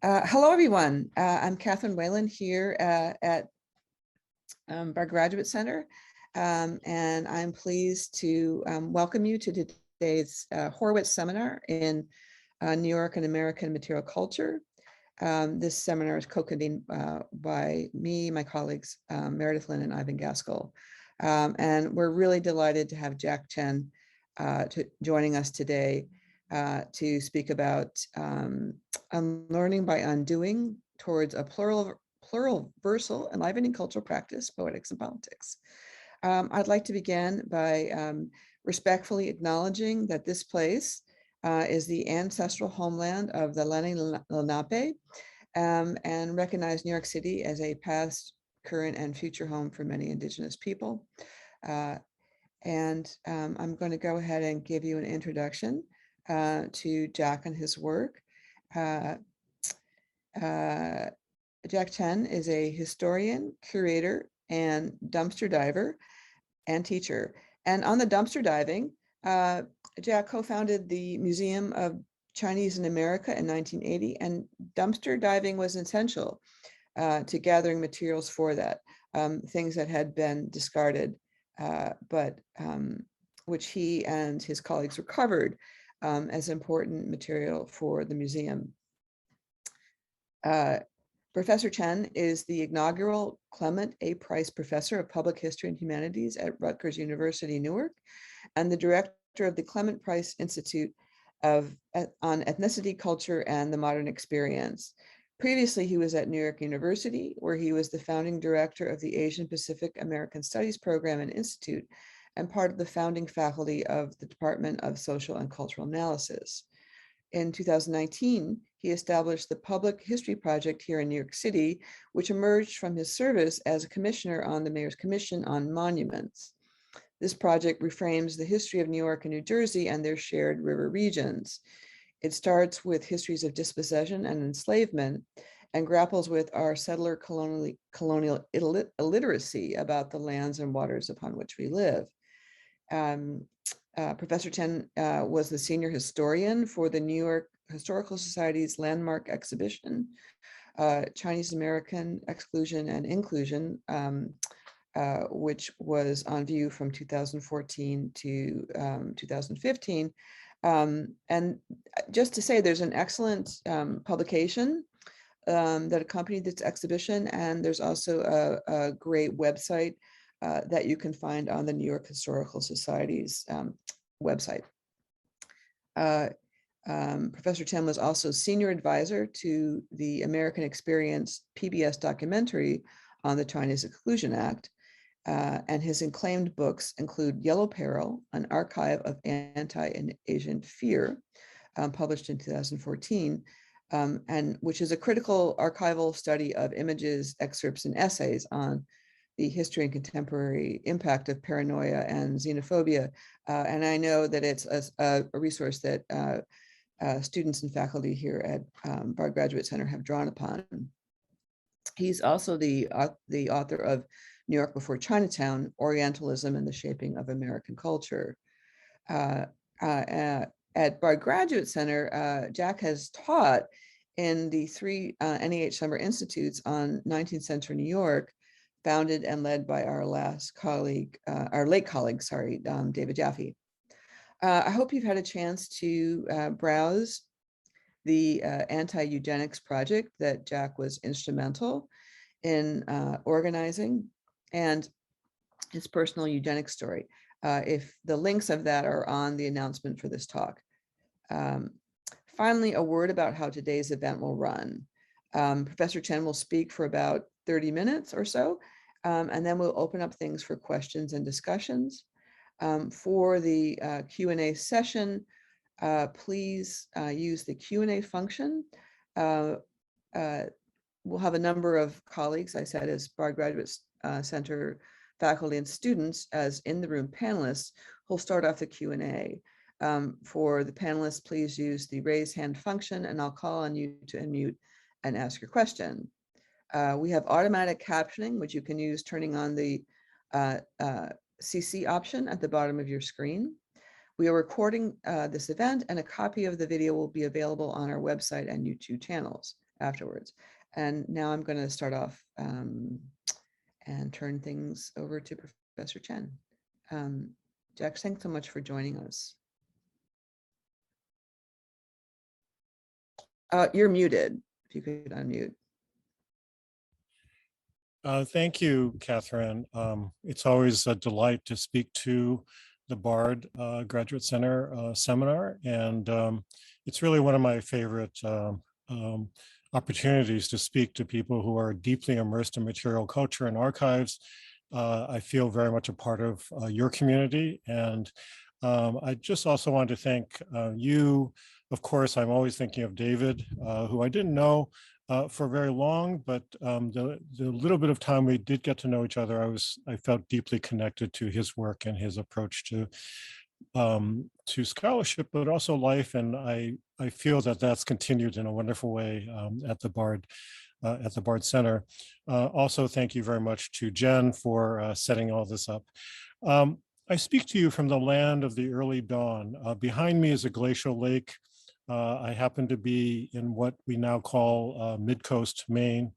Hello, everyone. I'm Catherine Whalen here at our Graduate Center, and I'm pleased to welcome you to today's Horowitz seminar in New York and American Material Culture. This seminar is co-convened by me, my colleagues, Meredith Lynn and Ivan Gaskell. And we're really delighted to have Jack Tchen joining us today to speak about Unlearning by Undoing towards a pluriversal, enlivening cultural practice, poetics, and politics. I'd like to begin by respectfully acknowledging that this place is the ancestral homeland of the Lenape, and recognize New York City as a past, current, and future home for many Indigenous people. I'm going to go ahead and give you an introduction to Jack and his work. Jack Tchen is a historian, curator, and dumpster diver and teacher. And on the dumpster diving, Jack co-founded the Museum of Chinese in America in 1980, and dumpster diving was essential to gathering materials for that, things that had been discarded, but which he and his colleagues recovered as important material for the museum. Professor Tchen is the inaugural Clement A. Price Professor of Public History and Humanities at Rutgers University-Newark, and the director of the Clement Price Institute on Ethnicity, Culture, and the Modern Experience. Previously, he was at New York University, where he was the founding director of the Asian Pacific American Studies Program and Institute, and part of the founding faculty of the Department of Social and Cultural Analysis. In 2019, he established the Public History Project here in New York City, which emerged from his service as a commissioner on the Mayor's Commission on Monuments. This project reframes the history of New York and New Jersey and their shared river regions. It starts with histories of dispossession and enslavement and grapples with our settler colonial illiteracy about the lands and waters upon which we live. Professor Tchen was the senior historian for the New York Historical Society's landmark exhibition, Chinese American Exclusion and Inclusion, which was on view from 2014 to 2015. And just to say, there's an excellent publication that accompanied this exhibition, and there's also a great website that you can find on the New York Historical Society's website. Professor Tchen was also senior advisor to the American Experience PBS documentary on the Chinese Exclusion Act, and his acclaimed books include Yellow Peril, an archive of anti-Asian fear, published in 2014, and which is a critical archival study of images, excerpts, and essays on the history and contemporary impact of paranoia and xenophobia. And I know that it's a resource that students and faculty here at our Graduate Center have drawn upon. He's also the author of New York Before Chinatown, Orientalism and the Shaping of American Culture. At Bard Graduate Center, Jack has taught in the 3 NEH Summer Institutes on 19th century New York, founded and led by our late colleague, David Jaffe. I hope you've had a chance to browse the anti-eugenics project that Jack was instrumental in organizing, and his personal eugenics story. If the links of that are on the announcement for this talk. Finally, a word about how today's event will run. Professor Tchen will speak for about 30 minutes or so, and then we'll open up things for questions and discussions. For the Q&A session, please use the Q&A function. We'll have a number of colleagues, I said, as Bard Graduate Center faculty and students as in the room panelists who'll start off the Q&A. For the panelists, please use the raise hand function, and I'll call on you to unmute and ask your question. We have automatic captioning, which you can use turning on the CC option at the bottom of your screen. We are recording this event, and a copy of the video will be available on our website and YouTube channels afterwards. And now I'm going to start off and turn things over to Professor Tchen. Jax, thanks so much for joining us. You're muted, if you could unmute. Thank you, Catherine. It's always a delight to speak to the Bard Graduate Center seminar, and it's really one of my favorite opportunities to speak to people who are deeply immersed in material culture and archives. I feel very much a part of your community, and I just also want to thank you. Of course, I'm always thinking of David, who I didn't know for very long, but the little bit of time we did get to know each other, I felt deeply connected to his work and his approach to scholarship, but also life, and I feel that that's continued in a wonderful way at the Bard Center. Also, thank you very much to Jen for setting all this up. I speak to you from the land of the early dawn. Behind me is a glacial lake. I happen to be in what we now call Mid-Coast Maine.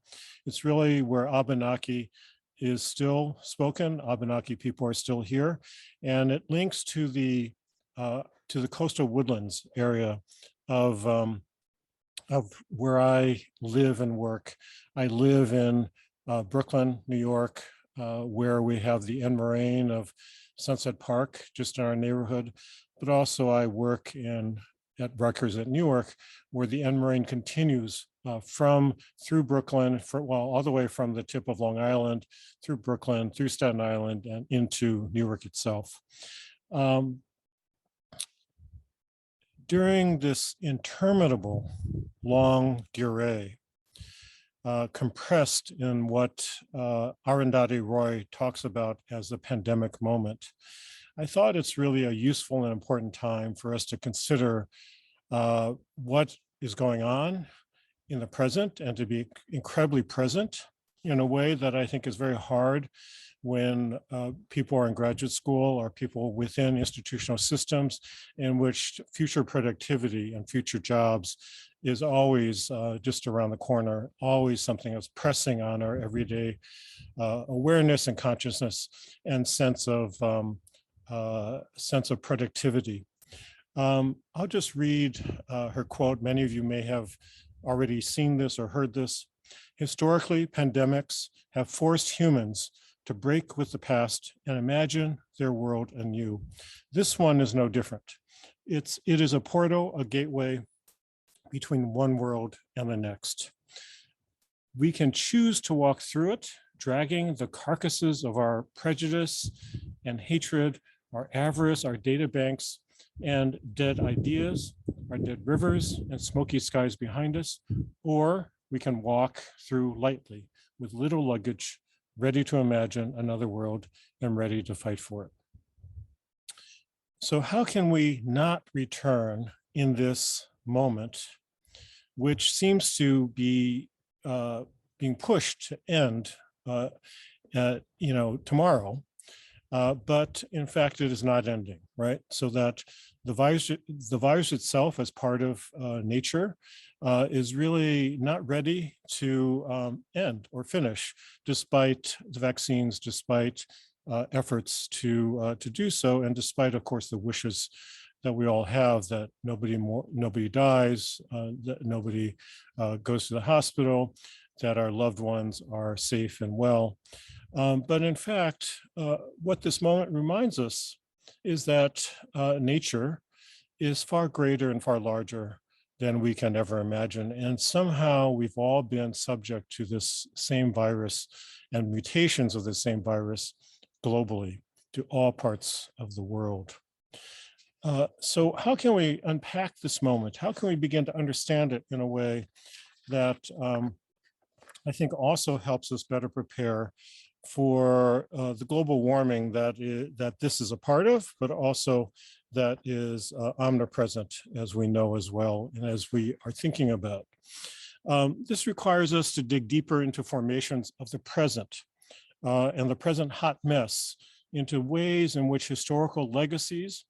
It's really where Abenaki is still spoken. Abenaki people are still here, and it links to the coastal woodlands area of where I live and work. I live in Brooklyn, New York, where we have the end moraine of Sunset Park just in our neighborhood, but also I work at Rutgers at Newark, where the end moraine continues through Brooklyn, all the way from the tip of Long Island, through Brooklyn, through Staten Island, and into Newark itself. During this interminable long durée, compressed in what Arundhati Roy talks about as the pandemic moment, I thought it's really a useful and important time for us to consider what is going on in the present and to be incredibly present in a way that I think is very hard when people are in graduate school or people within institutional systems in which future productivity and future jobs is always just around the corner, always something that's pressing on our everyday awareness and consciousness and sense of productivity. I'll just read her quote. Many of you may have already seen this or heard this. Historically, pandemics have forced humans to break with the past and imagine their world anew. This one is no different. It is a portal, a gateway between one world and the next. We can choose to walk through it, dragging the carcasses of our prejudice and hatred, our avarice, our data banks, and dead ideas, our dead rivers and smoky skies behind us, or we can walk through lightly with little luggage, ready to imagine another world and ready to fight for it. So how can we not return in this moment, which seems to be being pushed to end tomorrow, but in fact it is not ending, right? So that the virus itself, as part of nature, is really not ready to end or finish, despite the vaccines, despite efforts to do so, and despite, of course, the wishes that we all have that nobody dies, that nobody goes to the hospital, that our loved ones are safe and well. But in fact, what this moment reminds us is that nature is far greater and far larger than we can ever imagine. And somehow we've all been subject to this same virus and mutations of the same virus globally to all parts of the world. So how can we unpack this moment? How can we begin to understand it in a way that I think also helps us better prepare for the global warming that this is a part of, but also that is omnipresent, as we know as well, and as we are thinking about. This requires us to dig deeper into formations of the present and the present hot mess, into ways in which historical legacies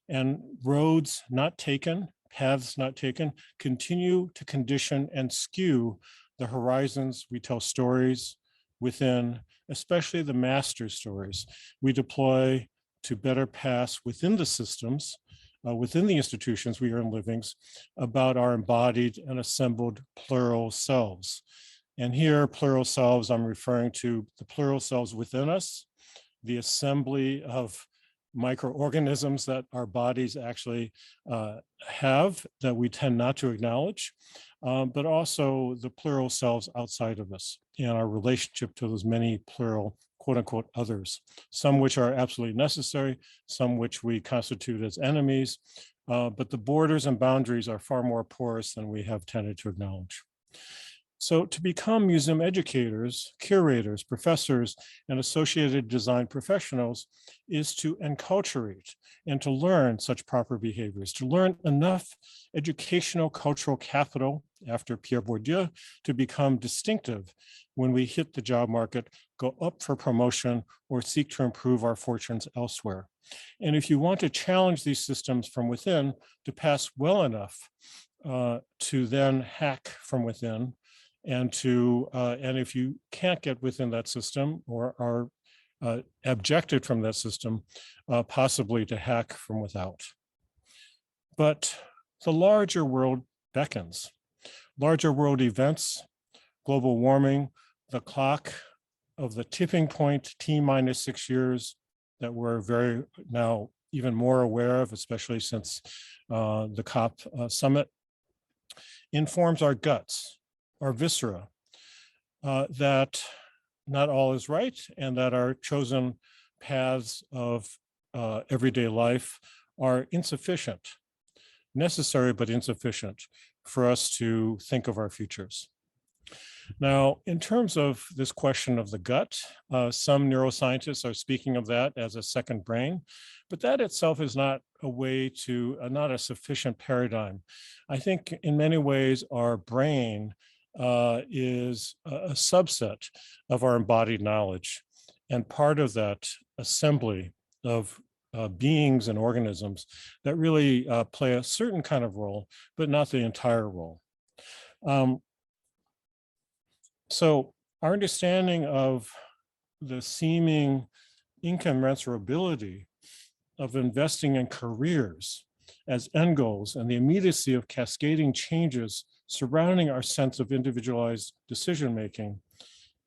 and roads not taken paths not taken, continue to condition and skew the horizons we tell stories within, especially the master stories we deploy to better pass within the systems, within the institutions we earn livings, about our embodied and assembled plural selves. And here, plural selves, I'm referring to the plural selves within us, the assembly of microorganisms that our bodies actually have that we tend not to acknowledge, but also the plural selves outside of us and our relationship to those many plural quote unquote others, some which are absolutely necessary, some which we constitute as enemies, but the borders and boundaries are far more porous than we have tended to acknowledge. So to become museum educators, curators, professors, and associated design professionals is to enculturate and to learn such proper behaviors, to learn enough educational cultural capital, after Pierre Bourdieu, to become distinctive when we hit the job market, go up for promotion, or seek to improve our fortunes elsewhere. And if you want to challenge these systems from within to pass well enough to then hack from within, and if you can't get within that system or are abjected from that system, possibly to hack from without. But the larger world beckons. Larger world events, global warming, the clock of the tipping point, T-minus 6 years, that we're very now even more aware of, especially since the COP summit, informs our guts, our viscera, that not all is right and that our chosen paths of everyday life are insufficient, necessary but insufficient for us to think of our futures. Now, in terms of this question of the gut, some neuroscientists are speaking of that as a second brain, but that itself is not a way to, not a sufficient paradigm. I think in many ways our brain is a subset of our embodied knowledge, and part of that assembly of beings and organisms that really play a certain kind of role, but not the entire role. So our understanding of the seeming incommensurability of investing in careers as end goals and the immediacy of cascading changes surrounding our sense of individualized decision-making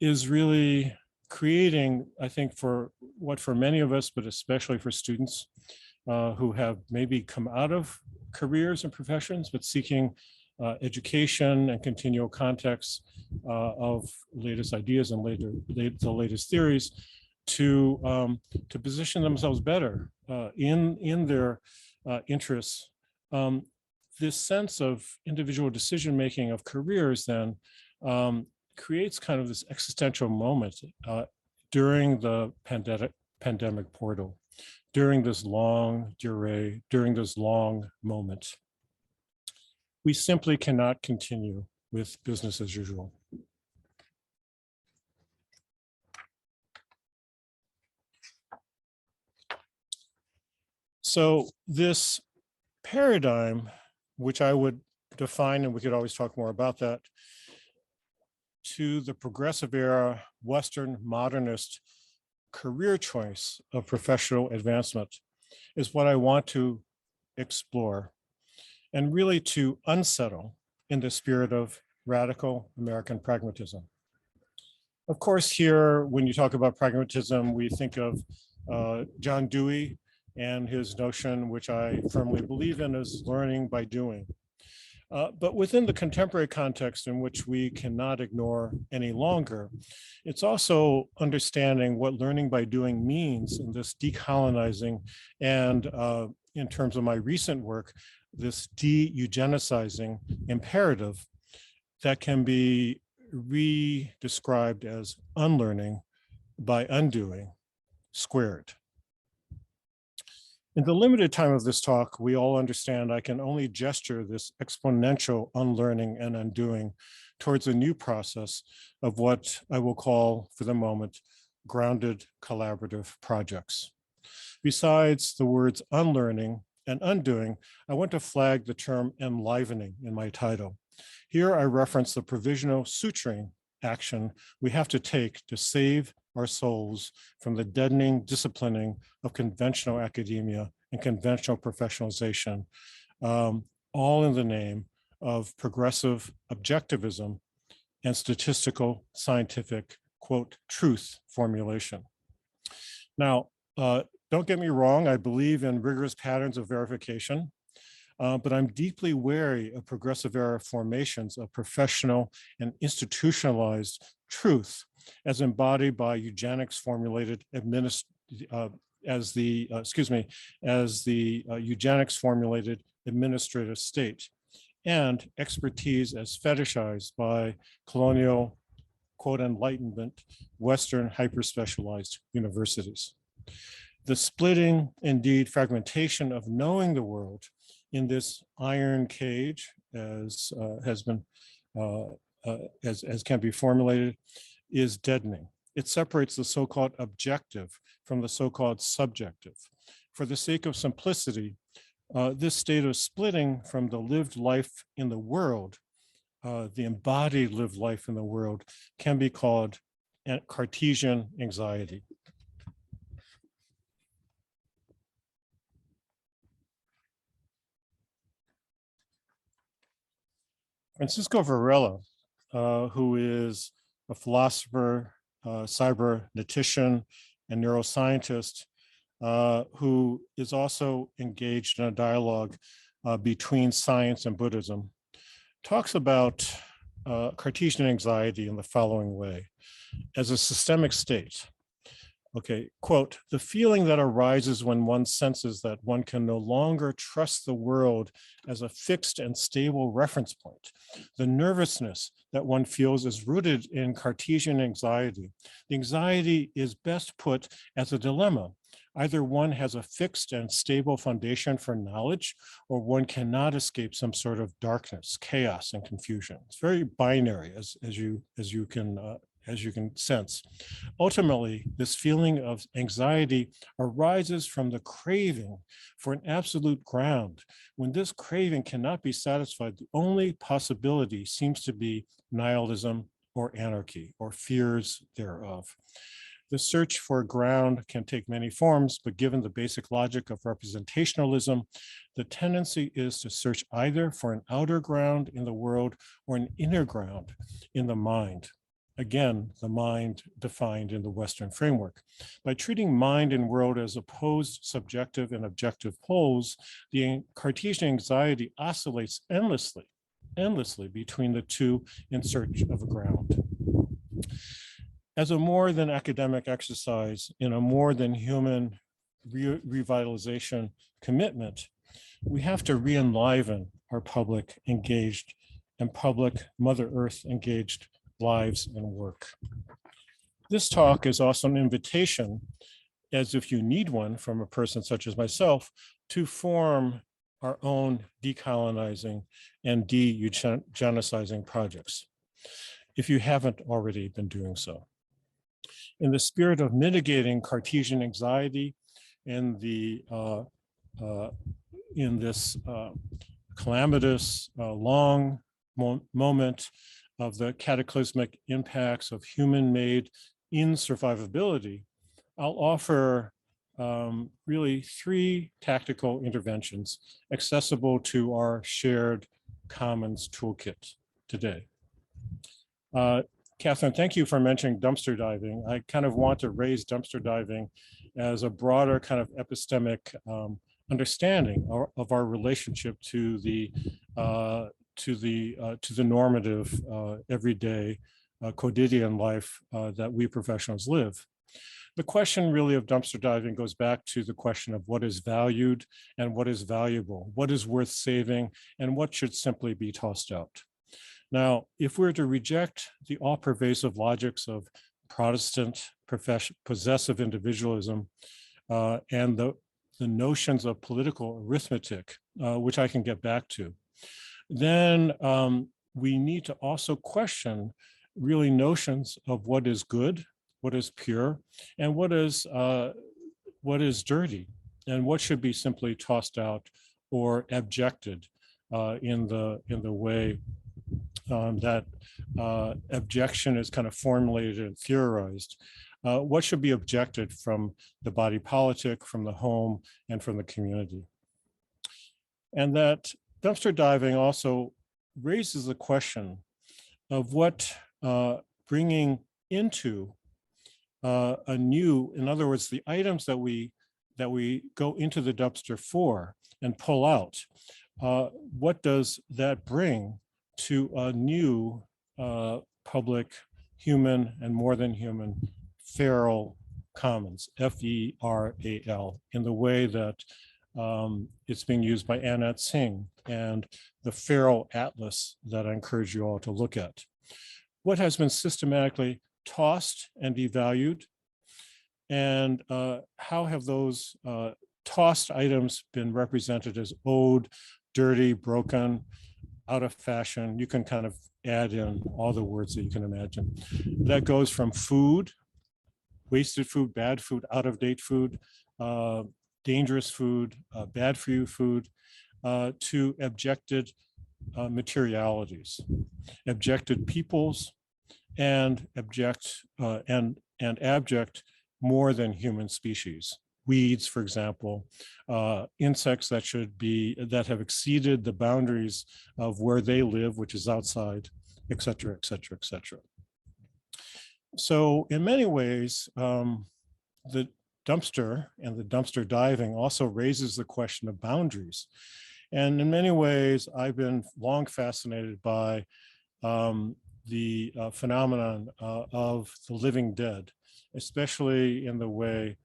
is really creating, I think, for many of us, but especially for students who have maybe come out of careers and professions, but seeking education and continual context of latest ideas and the latest theories to position themselves better in their interests. This sense of individual decision-making of careers then creates kind of this existential moment during the pandemic portal, during this long durée, during this long moment. We simply cannot continue with business as usual. So this paradigm, which I would define, and we could always talk more about that, to the progressive era Western modernist career choice of professional advancement, is what I want to explore and really to unsettle in the spirit of radical American pragmatism. Of course, here, when you talk about pragmatism, we think of John Dewey and his notion, which I firmly believe in, is learning by doing. But within the contemporary context in which we cannot ignore any longer, it's also understanding what learning by doing means in this decolonizing and in terms of my recent work, this de-eugenicizing imperative that can be re-described as unlearning by undoing squared. In the limited time of this talk, we all understand I can only gesture this exponential unlearning and undoing towards a new process of what I will call, for the moment, grounded collaborative projects. Besides the words unlearning and undoing, I want to flag the term enlivening in my title. Here I reference the provisional suturing action we have to take to save our souls from the deadening disciplining of conventional academia and conventional professionalization, all in the name of progressive objectivism and statistical scientific, quote, truth formulation. Now, don't get me wrong, I believe in rigorous patterns of verification, but I'm deeply wary of progressive era formations of professional and institutionalized truth as embodied by eugenics formulated as the eugenics formulated administrative state, and expertise as fetishized by colonial, quote, enlightenment, Western hyper-specialized universities. The splitting, indeed fragmentation of knowing the world in this iron cage, as can be formulated, is deadening. It separates the so-called objective from the so-called subjective. For the sake of simplicity, this state of splitting from the lived life in the world, the embodied lived life in the world, can be called Cartesian anxiety. Francisco Varela, who is a philosopher, cybernetician, and neuroscientist, who is also engaged in a dialogue between science and Buddhism, talks about Cartesian anxiety in the following way: as a systemic state. Okay, quote, the feeling that arises when one senses that one can no longer trust the world as a fixed and stable reference point. The nervousness that one feels is rooted in Cartesian anxiety. The anxiety is best put as a dilemma. Either one has a fixed and stable foundation for knowledge, or one cannot escape some sort of darkness, chaos, and confusion. It's very binary, as you can sense. Ultimately, this feeling of anxiety arises from the craving for an absolute ground. When this craving cannot be satisfied, the only possibility seems to be nihilism or anarchy or fears thereof. The search for a ground can take many forms, but given the basic logic of representationalism, the tendency is to search either for an outer ground in the world or an inner ground in the mind. Again, the mind defined in the Western framework. By treating mind and world as opposed subjective and objective poles, the Cartesian anxiety oscillates endlessly between the two in search of a ground. As a more than academic exercise in a more than human revitalization commitment, we have to re-enliven our public engaged and public Mother Earth engaged lives and work. This talk is also an invitation, as if you need one from a person such as myself, to form our own decolonizing and de-eugenicizing projects, if you haven't already been doing so. In the spirit of mitigating Cartesian anxiety in this calamitous long moment of the cataclysmic impacts of human-made insurvivability, I'll offer really 3 tactical interventions accessible to our shared commons toolkit today. Catherine, thank you for mentioning dumpster diving. I kind of want to raise dumpster diving as a broader kind of epistemic understanding of our relationship to the normative, everyday, quotidian life that we professionals live. The question really of dumpster diving goes back to the question of what is valued and what is valuable, what is worth saving, and what should simply be tossed out. Now, if we're to reject the all-pervasive logics of Protestant possessive individualism and the notions of political arithmetic, which I can get back to, then we need to also question really notions of what is good, what is pure, and what is dirty. and what should be simply tossed out or abjected in the way that objection is kind of formulated and theorized. What should be objected from the body politic, from the home, and from the community? And that dumpster diving also raises the question of what bringing into a new, in other words, the items that we go into the dumpster for and pull out, what does that bring to a new public, human, and more than human feral commons, F-E-R-A-L, in the way that it's being used by Anat Singh and the feral atlas that I encourage you all to look at. What has been systematically tossed and devalued, and how have those tossed items been represented as old, dirty, broken, out of fashion? You can kind of add in all the words that you can imagine. That goes from food, wasted food, bad food, out of date food, dangerous food, bad for you food, to abjected materialities, abjected peoples, and abject more than human species. Weeds, for example, insects that have exceeded the boundaries of where they live, which is outside, et cetera, et cetera, et cetera. So in many ways, the dumpster and the dumpster diving also raises the question of boundaries. And in many ways, I've been long fascinated by the phenomenon of the living dead, especially in the way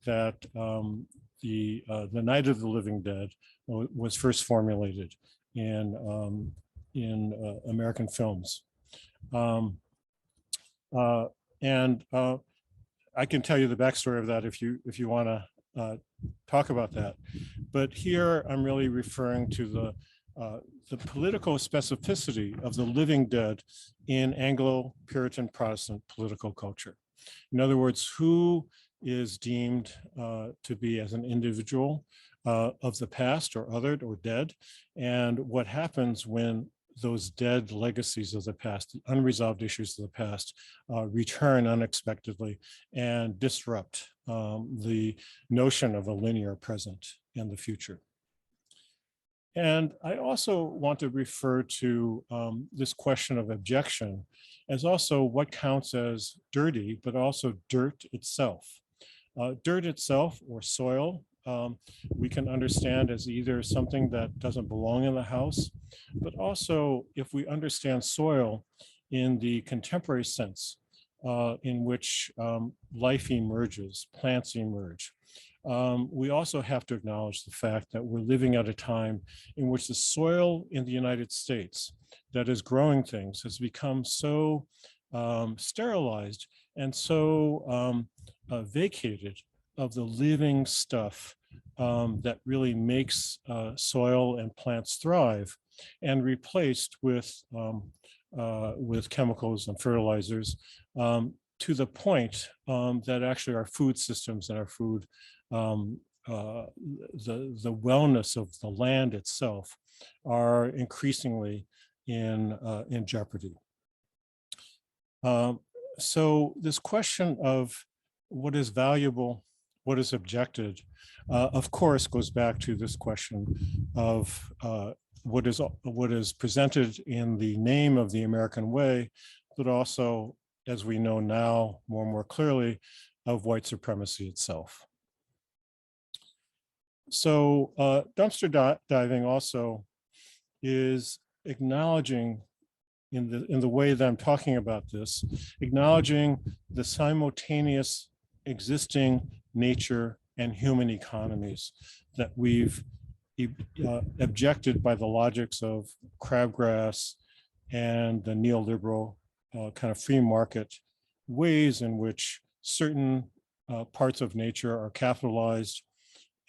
that the Night of the Living Dead was first formulated in American films. And I can tell you the backstory of that if you want to talk about that. But here I'm really referring to the political specificity of the living dead in Anglo-Puritan Protestant political culture. In other words, who is deemed to be as an individual of the past or othered or dead, and what happens when those dead legacies of the past, the unresolved issues of the past, return unexpectedly and disrupt the notion of a linear present and the future. And I also want to refer to this question of objection as also what counts as dirty, but also dirt itself. Dirt itself, or soil, we can understand as either something that doesn't belong in the house, but also if we understand soil in the contemporary sense in which life emerges, plants emerge. We also have to acknowledge the fact that we're living at a time in which the soil in the United States that is growing things has become so sterilized and so vacated of the living stuff that really makes soil and plants thrive, and replaced with chemicals and fertilizers to the point that actually our food systems and our food, the wellness of the land itself are increasingly in jeopardy. So this question of what is valuable, what is objected, of course, goes back to this question of what is presented in the name of the American way, but also, as we know now more and more clearly, of white supremacy itself. So dumpster diving also is acknowledging, in the way that I'm talking about this, acknowledging the simultaneous existing nature and human economies that we've objected by the logics of crabgrass and the neoliberal kind of free market ways in which certain parts of nature are capitalized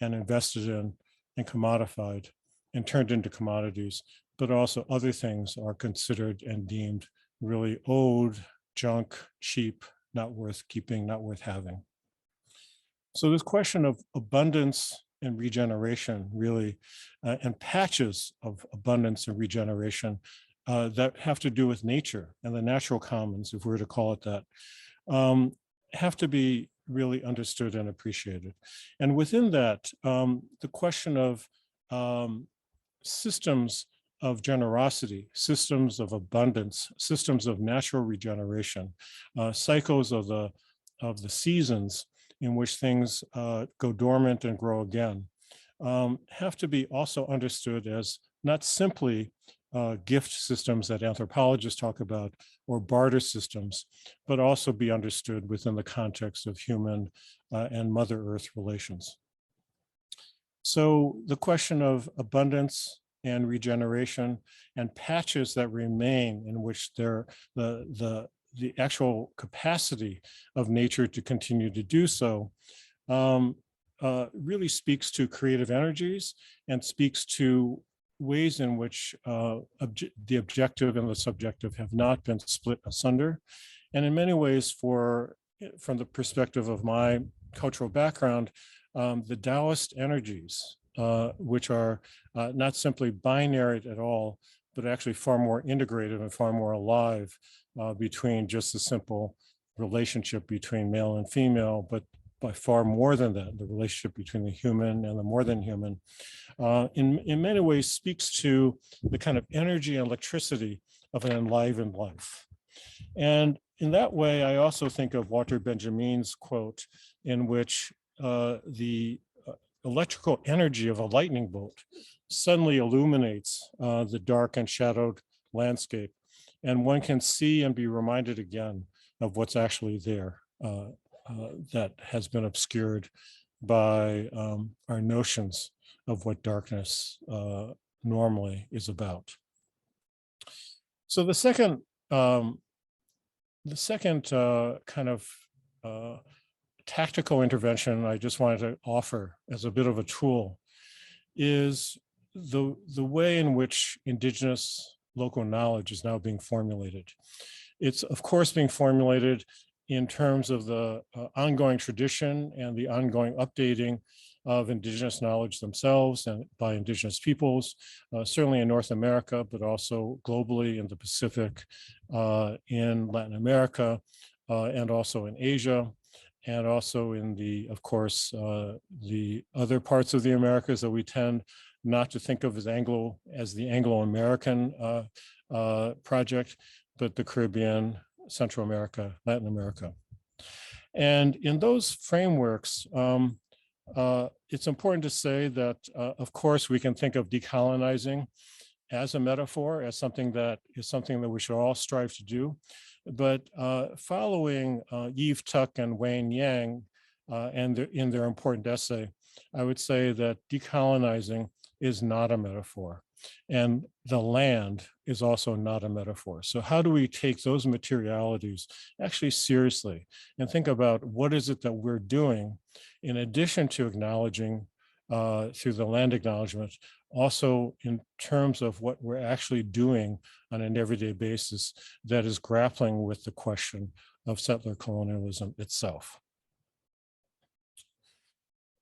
and invested in and commodified and turned into commodities, but also other things are considered and deemed really old, junk, cheap, not worth keeping, not worth having. So this question of abundance and regeneration, really, and patches of abundance and regeneration that have to do with nature and the natural commons, if we were to call it that, have to be really understood and appreciated. And within that, the question of systems of generosity, systems of abundance, systems of natural regeneration, cycles of the seasons in which things go dormant and grow again, have to be also understood as not simply gift systems that anthropologists talk about or barter systems, but also be understood within the context of human and Mother Earth relations. So the question of abundance and regeneration and patches that remain in which the actual capacity of nature to continue to do so really speaks to creative energies and speaks to ways in which the objective and the subjective have not been split asunder. And in many ways, from the perspective of my cultural background, the Taoist energies, which are not simply binary at all, but actually far more integrated and far more alive between just a simple relationship between male and female, but by far more than that, the relationship between the human and the more than human, in many ways speaks to the kind of energy and electricity of an enlivened life. And in that way, I also think of Walter Benjamin's quote, in which the electrical energy of a lightning bolt suddenly illuminates the dark and shadowed landscape, and one can see and be reminded again of what's actually there that has been obscured by our notions of what darkness normally is about. So the second kind of tactical intervention I just wanted to offer as a bit of a tool is the way in which indigenous local knowledge is now being formulated. It's of course being formulated in terms of the ongoing tradition and the ongoing updating of indigenous knowledge themselves and by indigenous peoples, certainly in North America, but also globally in the Pacific, in Latin America, and also in Asia, and also in the, of course, the other parts of the Americas that we tend not to think of as the Anglo-American project, but the Caribbean, Central America, Latin America. And in those frameworks, it's important to say that, of course, we can think of decolonizing as a metaphor, as something that we should all strive to do. But following Yves Tuck and Wayne Yang in their important essay, I would say that decolonizing is not a metaphor, and the land is also not a metaphor. So how do we take those materialities actually seriously and think about what is it that we're doing in addition to acknowledging through the land acknowledgement, also in terms of what we're actually doing on an everyday basis that is grappling with the question of settler colonialism itself.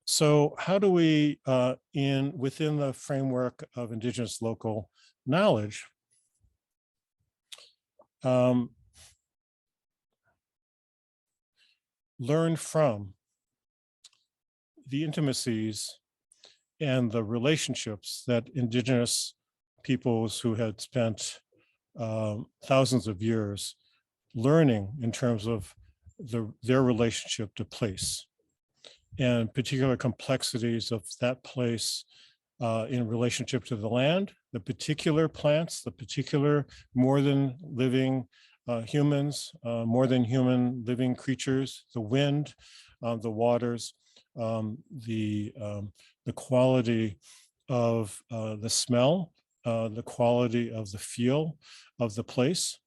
So how do we, within the framework of indigenous local knowledge, learn from the intimacies and the relationships that indigenous peoples who had spent thousands of years learning in terms of their relationship to place and particular complexities of that place in relationship to the land, the particular plants, the particular more than living humans, more than human living creatures, the wind, the waters, the quality of the smell, the quality of the feel of the place.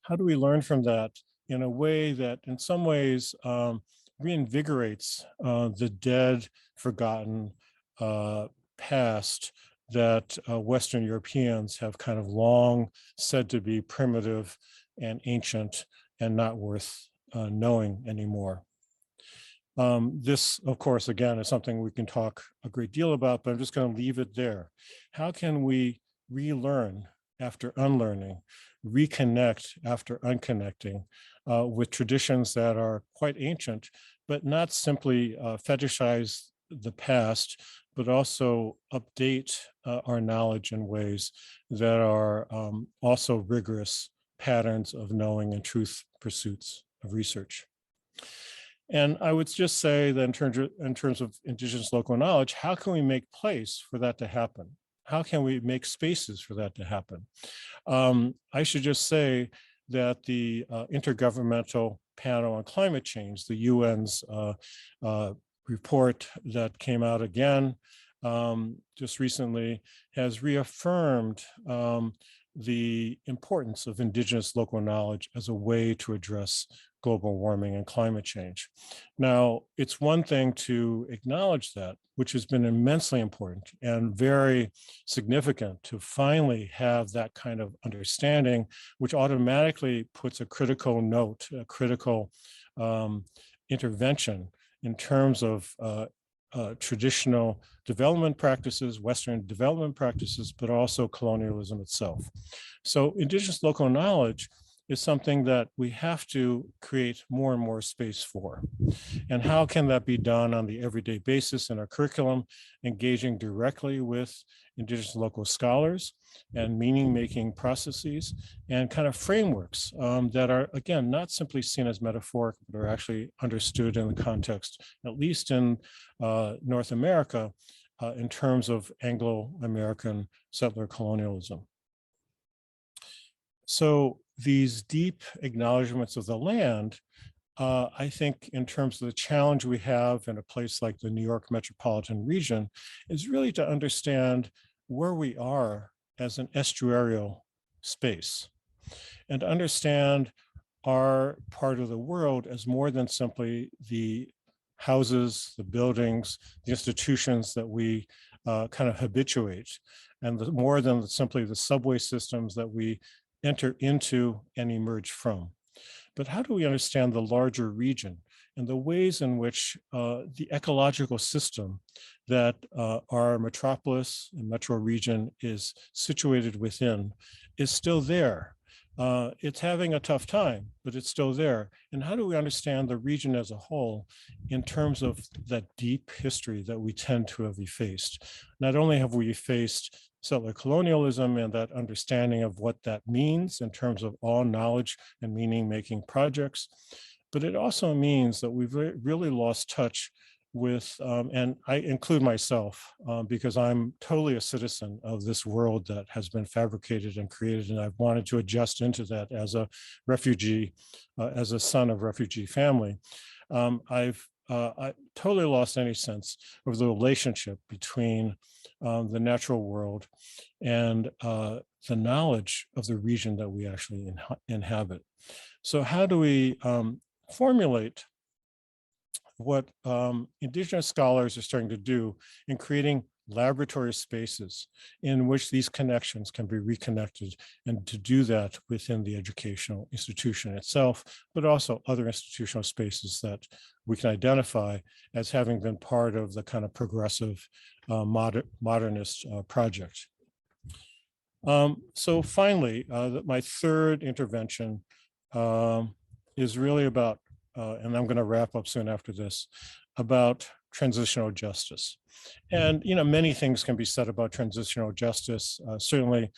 How do we learn from that in a way that in some ways reinvigorates the dead, forgotten past that Western Europeans have kind of long said to be primitive and ancient and not worth knowing anymore? This, of course, again, is something we can talk a great deal about, but I'm just going to leave it there. How can we relearn after unlearning, reconnect after unconnecting with traditions that are quite ancient, but not simply fetishize the past, but also update our knowledge in ways that are also rigorous patterns of knowing and truth pursuits of research. And I would just say that in terms of indigenous local knowledge, how can we make place for that to happen? How can we make spaces for that to happen? I should just say that the Intergovernmental Panel on Climate Change, the UN's report that came out again just recently, has reaffirmed the importance of indigenous local knowledge as a way to address global warming and climate change. Now, it's one thing to acknowledge that, which has been immensely important and very significant to finally have that kind of understanding, which automatically puts a critical note, a critical intervention in terms of traditional development practices, Western development practices, but also colonialism itself. So indigenous local knowledge is something that we have to create more and more space for. And how can that be done on the everyday basis in our curriculum, engaging directly with indigenous local scholars and meaning-making processes and kind of frameworks that are, again, not simply seen as metaphoric, but are actually understood in the context, at least in North America, in terms of Anglo-American settler colonialism. So these deep acknowledgements of the land, I think in terms of the challenge we have in a place like the New York metropolitan region, is really to understand where we are as an estuarial space and to understand our part of the world as more than simply the houses, the buildings, the institutions that we kind of habituate, and more than simply the subway systems that we enter into and emerge from. But how do we understand the larger region and the ways in which the ecological system that our metropolis and metro region is situated within is still there? It's having a tough time, but it's still there. And how do we understand the region as a whole in terms of that deep history that we tend to have effaced? Not only have we effaced settler colonialism and that understanding of what that means in terms of all knowledge and meaning-making projects, but it also means that we've really lost touch with, and I include myself because I'm totally a citizen of this world that has been fabricated and created, and I've wanted to adjust into that as a refugee, as a son of refugee family. I totally lost any sense of the relationship between the natural world and the knowledge of the region that we actually inhabit. So how do we formulate what indigenous scholars are starting to do in creating laboratory spaces in which these connections can be reconnected, and to do that within the educational institution itself, but also other institutional spaces that we can identify as having been part of the kind of progressive modernist project. So finally, my third intervention is really about, and I'm going to wrap up soon after this, about transitional justice. And, you know, many things can be said about transitional justice, certainly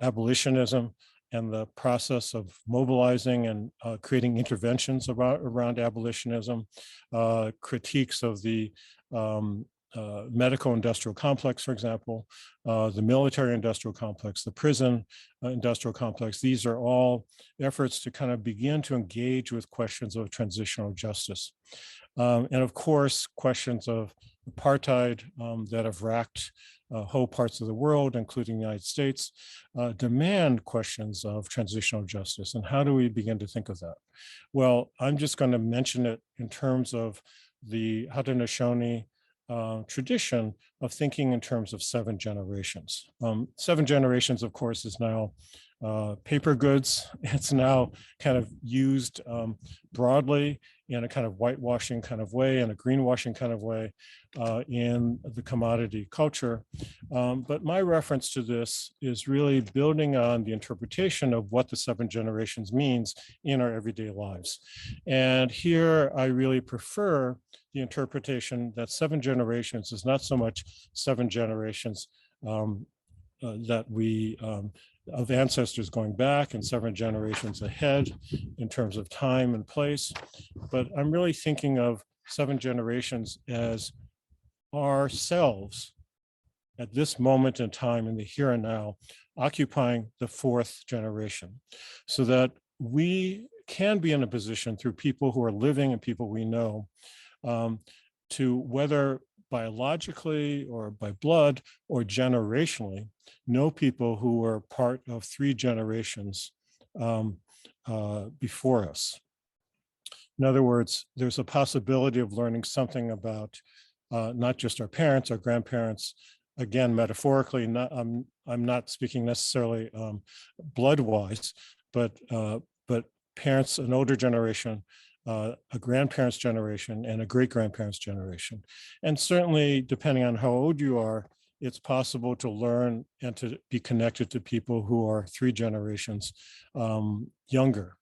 abolitionism and the process of mobilizing and creating interventions around abolitionism, critiques of the medical industrial complex, for example, the military industrial complex, the prison industrial complex. These are all efforts to kind of begin to engage with questions of transitional justice. And of course, questions of apartheid that have racked whole parts of the world, including the United States, demand questions of transitional justice. And how do we begin to think of that? Well, I'm just going to mention it in terms of the Haudenosaunee tradition of thinking in terms of 7 generations. 7 generations, of course, is now paper goods. It's now kind of used broadly in a kind of whitewashing kind of way and a greenwashing kind of way in the commodity culture. But my reference to this is really building on the interpretation of what the 7 generations means in our everyday lives. And here I really prefer the interpretation that 7 generations is not so much 7 generations that we of ancestors going back and 7 generations ahead in terms of time and place, but I'm really thinking of 7 generations as ourselves at this moment in time in the here and now, occupying the 4th generation, so that we can be in a position through people who are living and people we know to, whether biologically or by blood or generationally, know people who were part of 3 generations before us. In other words, there's a possibility of learning something about not just our parents, our grandparents, again, metaphorically, I'm not speaking necessarily blood-wise, but parents, an older generation, a grandparents' generation, and a great-grandparents' generation. And certainly, depending on how old you are, it's possible to learn and to be connected to people who are 3 generations younger.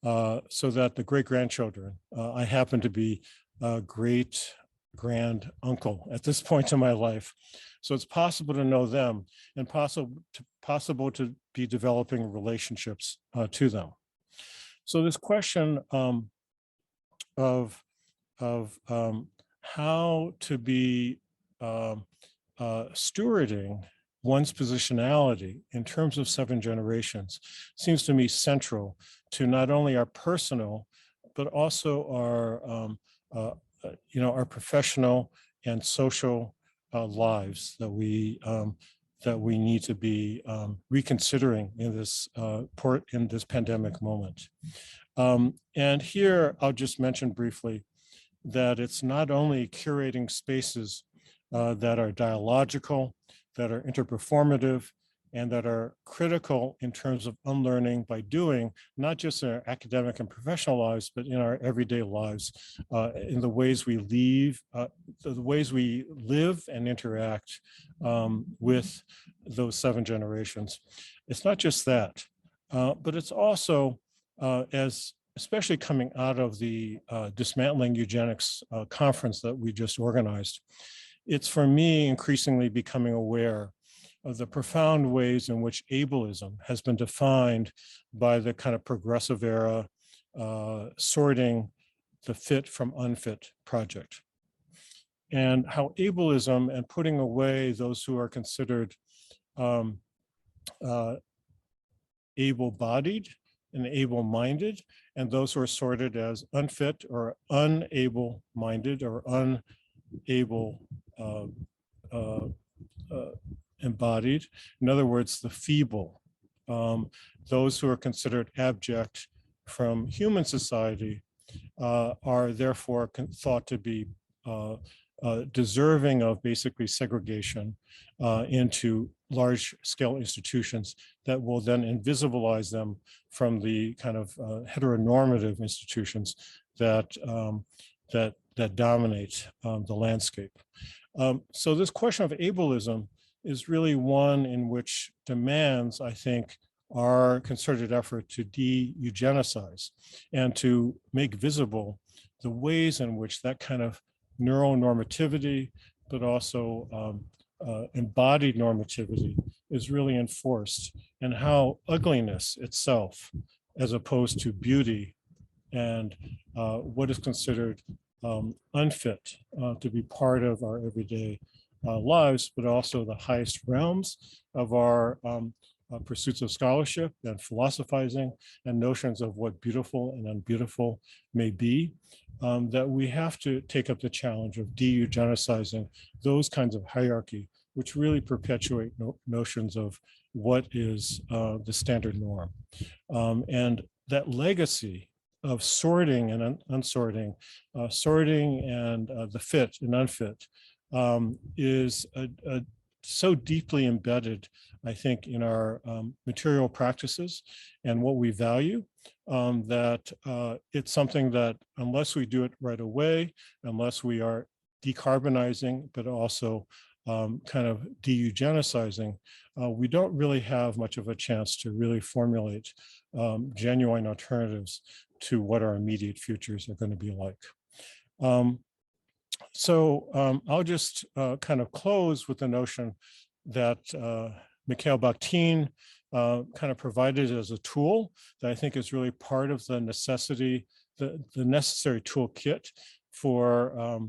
So that the great-grandchildren, I happen to be a great-grand-uncle at this point in my life. So it's possible to know them and possible to be developing relationships to them. So this question of how to be stewarding one's positionality in terms of 7 generations seems to me central to not only our personal, but also our professional and social lives that we need to be reconsidering in this pandemic moment. And here I'll just mention briefly that it's not only curating spaces that are dialogical, that are interperformative, and that are critical in terms of unlearning by doing, not just in our academic and professional lives, but in our everyday lives, in the ways we live and interact with those 7 generations. It's not just that, but it's also, especially coming out of the Dismantling Eugenics conference that we just organized, it's for me increasingly becoming aware of the profound ways in which ableism has been defined by the kind of progressive era sorting the fit from unfit project. And how ableism and putting away those who are considered able-bodied and able-minded, and those who are sorted as unfit or unable-minded or unable embodied. In other words, the feeble, those who are considered abject from human society are therefore thought to be deserving of basically segregation into large-scale institutions that will then invisibilize them from the kind of heteronormative institutions that dominate the landscape. So this question of ableism is really one in which demands, I think, our concerted effort to de-eugenicize and to make visible the ways in which that kind of neuronormativity, but also embodied normativity is really enforced, and how ugliness itself, as opposed to beauty and what is considered unfit to be part of our everyday lives, but also the highest realms of our pursuits of scholarship and philosophizing and notions of what beautiful and unbeautiful may be, that we have to take up the challenge of de-eugenicizing those kinds of hierarchy, which really perpetuate notions of what is the standard norm. And that legacy of sorting and unsorting, sorting and the fit and unfit is so deeply embedded, I think, in our material practices and what we value, that it's something that unless we do it right away, unless we are decarbonizing, but also kind of de-eugenicizing, we don't really have much of a chance to really formulate genuine alternatives to what our immediate futures are going to be like. I'll just kind of close with the notion that Mikhail Bakhtin kind of provided as a tool that I think is really part of the necessary toolkit for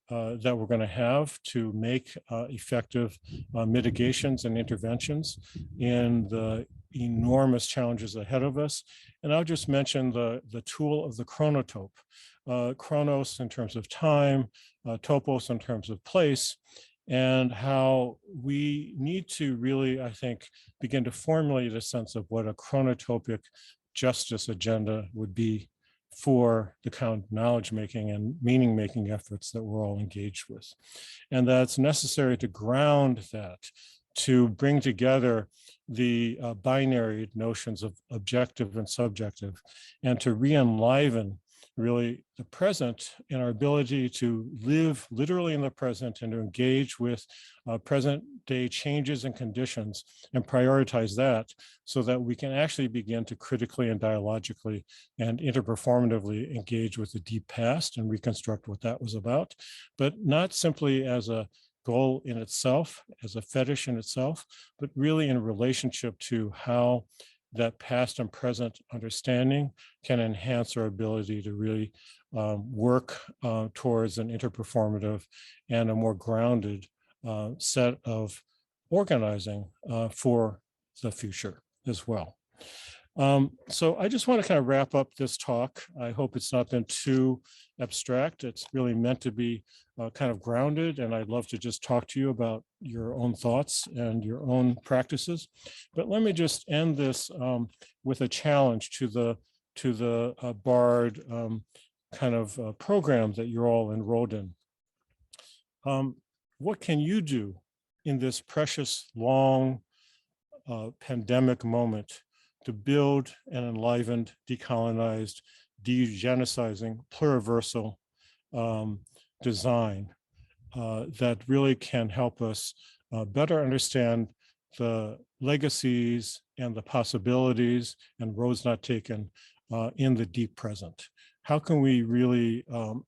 that we're going to have to make effective mitigations and interventions in the enormous challenges ahead of us. And I'll just mention the tool of the chronotope. Chronos in terms of time, topos in terms of place, and how we need to really, I think, begin to formulate a sense of what a chronotopic justice agenda would be for the kind of knowledge-making and meaning-making efforts that we're all engaged with. And that's necessary to ground that, to bring together the binary notions of objective and subjective, and to re-enliven really the present and our ability to live literally in the present and to engage with present day changes and conditions and prioritize that so that we can actually begin to critically and dialogically and interperformatively engage with the deep past and reconstruct what that was about, but not simply as a goal in itself, as a fetish in itself, but really in relationship to how that past and present understanding can enhance our ability to really work towards an interperformative and a more grounded set of organizing for the future as well. So I just want to kind of wrap up this talk. I hope it's not been too abstract. It's really meant to be kind of grounded, and I'd love to just talk to you about your own thoughts and your own practices. But let me just end this with a challenge to the BARD kind of program that you're all enrolled in. What can you do in this precious, long pandemic moment to build an enlivened, decolonized, de-eugenicizing, pluriversal design that really can help us better understand the legacies and the possibilities and roads not taken in the deep present? How can we really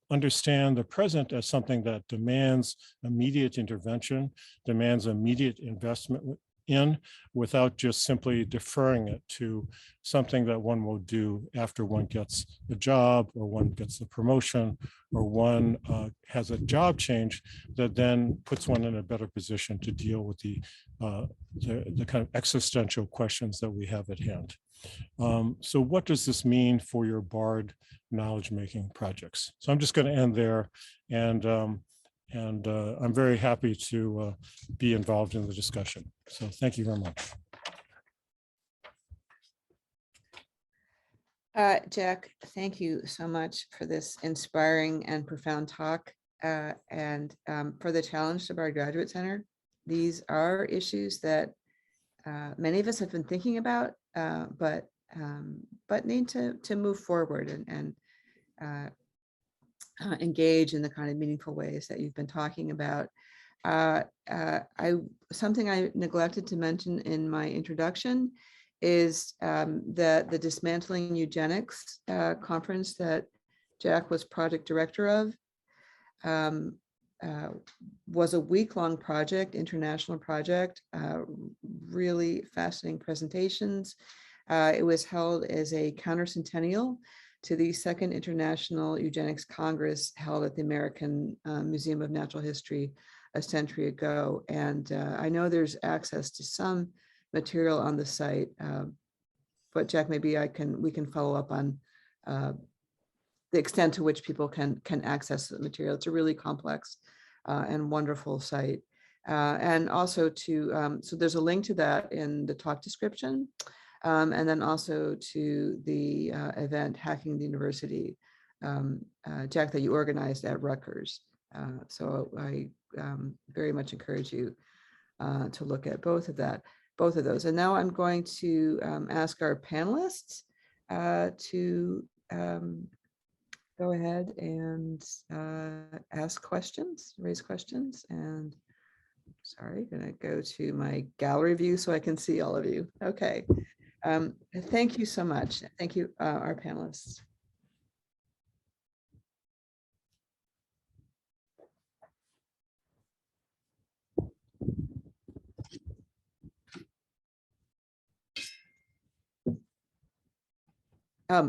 understand the present as something that demands immediate intervention, demands immediate investment in, without just simply deferring it to something that one will do after one gets a job or one gets the promotion or one has a job change that then puts one in a better position to deal with the kind of existential questions that we have at hand. So what does this mean for your BARD knowledge-making projects? So I'm just going to end there, and I'm very happy to be involved in the discussion. So thank you very much. Jack, thank you so much for this inspiring and profound talk, and for the challenge of our Graduate Center. These are issues that many of us have been thinking about, but need to move forward and engage in the kind of meaningful ways that you've been talking about. Something I neglected to mention in my introduction is that the Dismantling Eugenics conference that Jack was project director of was a week-long project, international project, really fascinating presentations. It was held as a countercentennial to the Second International Eugenics Congress held at the American Museum of Natural History a century ago. And I know there's access to some material on the site, but Jack, maybe we can follow up on the extent to which people can access the material. It's a really complex and wonderful site. And also so there's a link to that in the talk description. And then also to the event, Hacking the University, Jack, that you organized at Rutgers. So I very much encourage you to look at both of those. And now I'm going to ask our panelists to go ahead and ask questions, raise questions. And sorry, gonna go to my gallery view so I can see all of you. Okay. Thank you so much. Thank you, our panelists.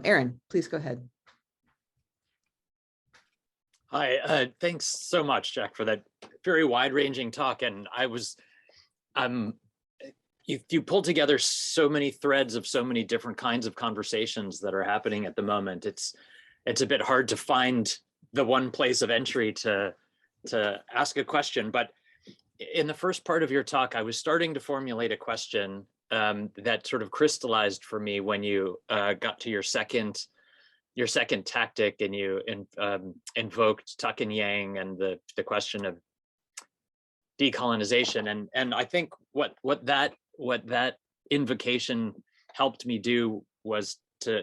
Aaron, please go ahead. Hi, thanks so much, Jack, for that very wide-ranging talk. And you pulled together so many threads of so many different kinds of conversations that are happening at the moment. It's a bit hard to find the one place of entry to ask a question. But in the first part of your talk, I was starting to formulate a question that sort of crystallized for me when you got to your second tactic, and you invoked Tchen and the question of decolonization. And I think what that invocation helped me do was to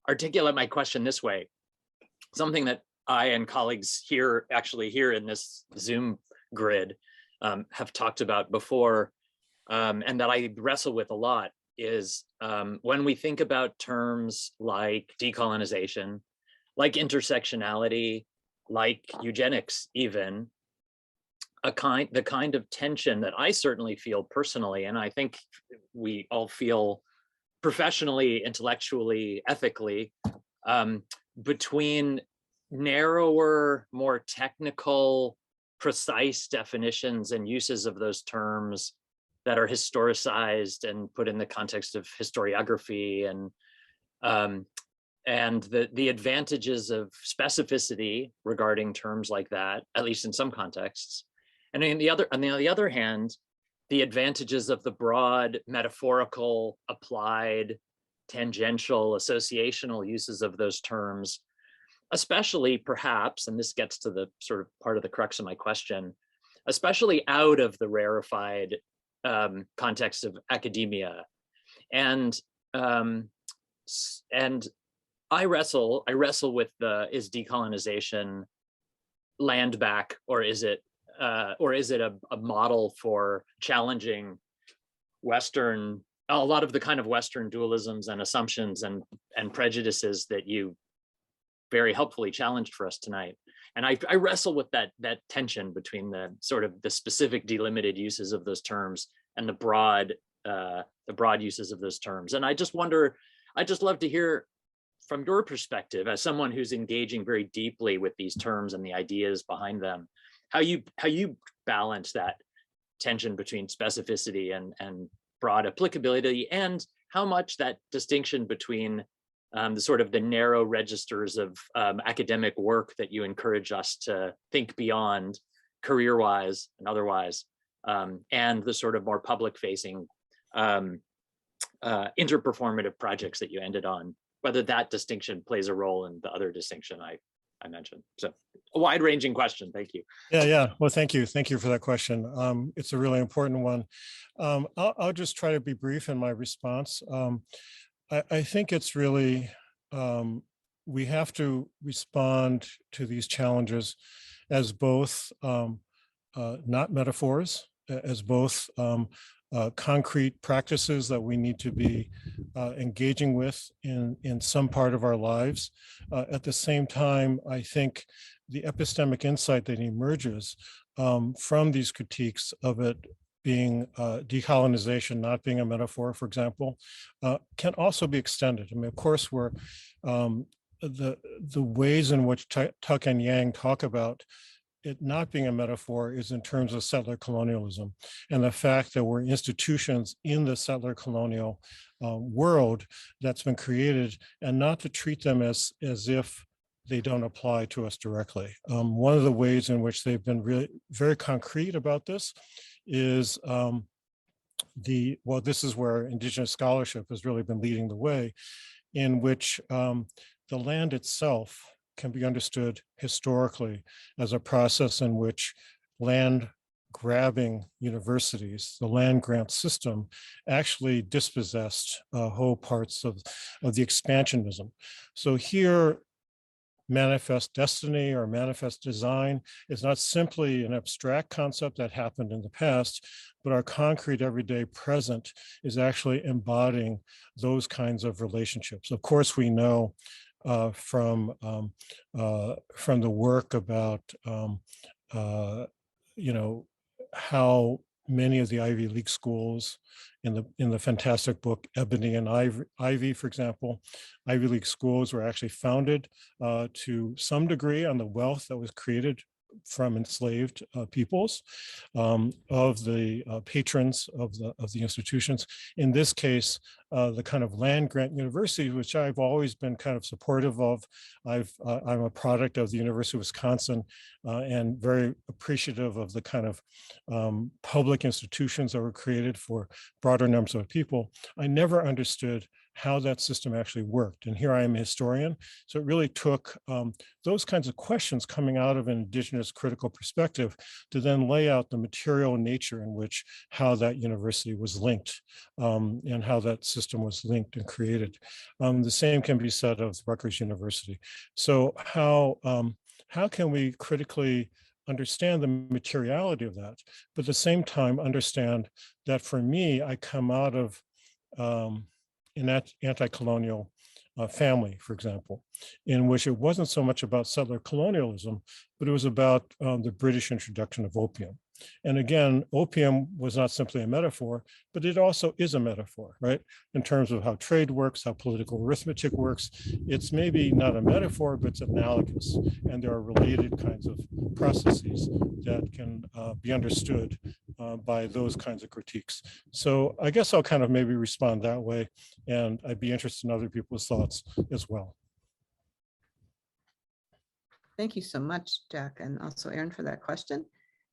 articulate my question this way. Something that I and colleagues here in this Zoom grid have talked about before, and that I wrestle with a lot, is when we think about terms like decolonization, like intersectionality, like eugenics even, the kind of tension that I certainly feel personally, and I think we all feel professionally, intellectually, ethically, between narrower, more technical, precise definitions and uses of those terms that are historicized and put in the context of historiography, and the advantages of specificity regarding terms like that, at least in some contexts. And on the other hand, the advantages of the broad, metaphorical, applied, tangential, associational uses of those terms, especially perhaps, and this gets to the sort of part of the crux of my question, especially out of the rarefied context of academia. And I wrestle with is decolonization land back, or is it a model for challenging a lot of the kind of Western dualisms and assumptions and prejudices that you very helpfully challenged for us tonight. And I wrestle with that tension between the sort of the specific delimited uses of those terms and the broad uses of those terms. And I just love to hear from your perspective, as someone who's engaging very deeply with these terms and the ideas behind them, how you balance that tension between specificity and broad applicability, and how much that distinction between the sort of the narrow registers of academic work that you encourage us to think beyond, career-wise and otherwise, and the sort of more public-facing interperformative projects that you ended on, whether that distinction plays a role in the other distinction I mentioned. So a wide-ranging question. Thank you. Yeah. Well, thank you for that question. It's a really important one. I'll just try to be brief in my response. I think it's really, we have to respond to these challenges as both not metaphors, as both concrete practices that we need to be engaging with in some part of our lives. At the same time, I think the epistemic insight that emerges from these critiques of it being decolonization, not being a metaphor, for example, can also be extended. I mean, of course, we're the ways in which Tuck and Yang talk about it not being a metaphor is in terms of settler colonialism, and the fact that we're institutions in the settler colonial world that's been created, and not to treat them as if they don't apply to us directly. One of the ways in which they've been really very concrete about this is this is where Indigenous scholarship has really been leading the way, in which the land itself can be understood historically as a process in which land grabbing universities, the land grant system actually dispossessed whole parts of the expansionism. So here, manifest destiny or manifest design is not simply an abstract concept that happened in the past, but our concrete everyday present is actually embodying those kinds of relationships. Of course, we know from the work about how many of the Ivy League schools in the fantastic book Ebony and Ivy, for example, Ivy League schools were actually founded to some degree on the wealth that was created from enslaved peoples, of the patrons of the institutions. In this case, the kind of land grant universities, which I've always been kind of supportive of. I'm a product of the University of Wisconsin and very appreciative of the kind of public institutions that were created for broader numbers of people. I never understood how that system actually worked. And here I am a historian. So it really took those kinds of questions coming out of an indigenous critical perspective to then lay out the material nature in which how that university was linked and how that system was linked and created. The same can be said of Rutgers University. So how can we critically understand the materiality of that, but at the same time understand that for me, I come out of an anti-colonial family, for example, in which it wasn't so much about settler colonialism, but it was about the British introduction of opium. And again, opium was not simply a metaphor, but it also is a metaphor, right? In terms of how trade works, how political arithmetic works. It's maybe not a metaphor, but it's analogous. And there are related kinds of processes that can be understood by those kinds of critiques. So I guess I'll kind of maybe respond that way. And I'd be interested in other people's thoughts as well. Thank you so much, Jack, and also Aaron, for that question.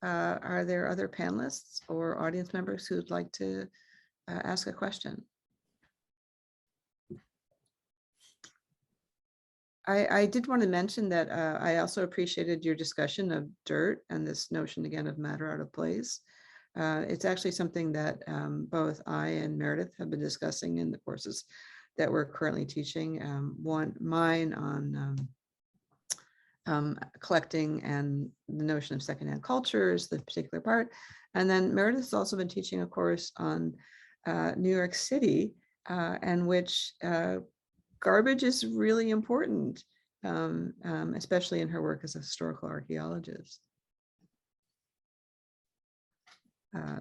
Are there other panelists or audience members who'd like to ask a question? I did want to mention that I also appreciated your discussion of dirt and this notion again of matter out of place. It's actually something that both I and Meredith have been discussing in the courses that we're currently teaching. Mine on collecting and the notion of secondhand cultures, the particular part. And then Meredith has also been teaching a course on New York City, and which garbage is really important, especially in her work as a historical archaeologist.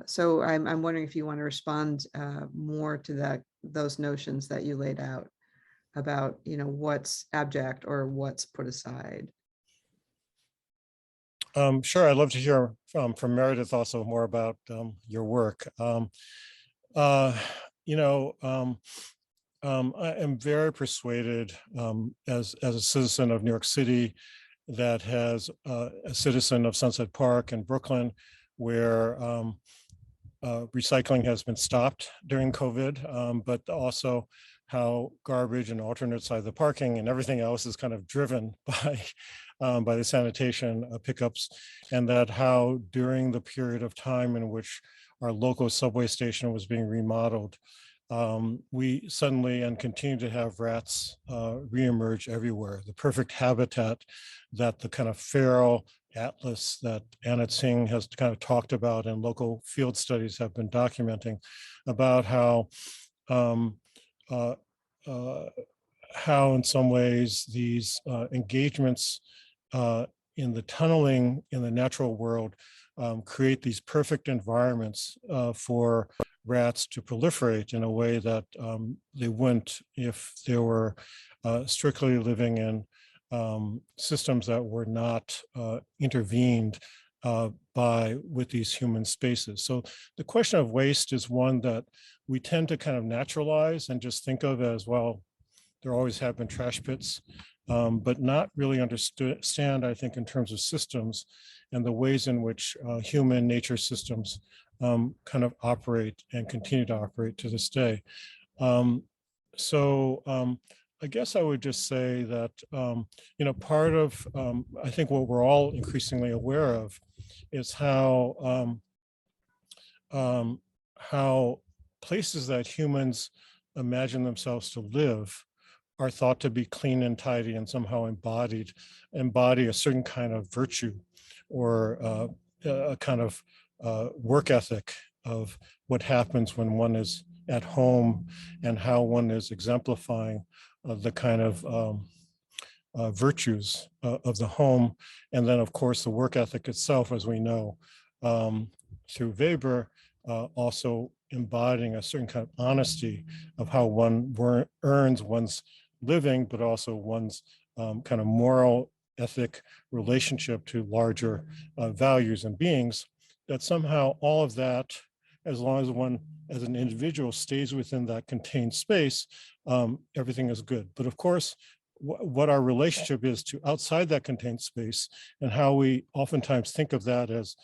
So I'm wondering if you want to respond more to those notions that you laid out about, what's abject or what's put aside. Sure, I'd love to hear from Meredith also more about your work. I am very persuaded as a citizen of New York City that has a citizen of Sunset Park in Brooklyn, where recycling has been stopped during COVID, but also how garbage and alternate side of the parking and everything else is kind of driven by the sanitation pickups, and that how during the period of time in which our local subway station was being remodeled, we suddenly and continue to have rats reemerge everywhere. The perfect habitat that the kind of feral atlas that Anna Tchen has kind of talked about and local field studies have been documenting about how in some ways these engagements in the tunneling in the natural world create these perfect environments for rats to proliferate in a way that they wouldn't if they were strictly living in systems that were not intervened with these human spaces. So the question of waste is one that we tend to kind of naturalize and just think of as, well, there always have been trash pits, but not really understand, I think, in terms of systems and the ways in which human nature systems kind of operate and continue to operate to this day. I guess I would just say that, part of, I think what we're all increasingly aware of is how how places that humans imagine themselves to live are thought to be clean and tidy and somehow embody a certain kind of virtue or a kind of work ethic of what happens when one is at home and how one is exemplifying the kind of virtues of the home. And then, of course, the work ethic itself, as we know, through Weber, also embodying a certain kind of honesty of how one earns one's living, but also one's kind of moral ethic relationship to larger values and beings, that somehow all of that, as long as one as an individual stays within that contained space, everything is good. But of course, what our relationship is to outside that contained space and how we oftentimes think of that as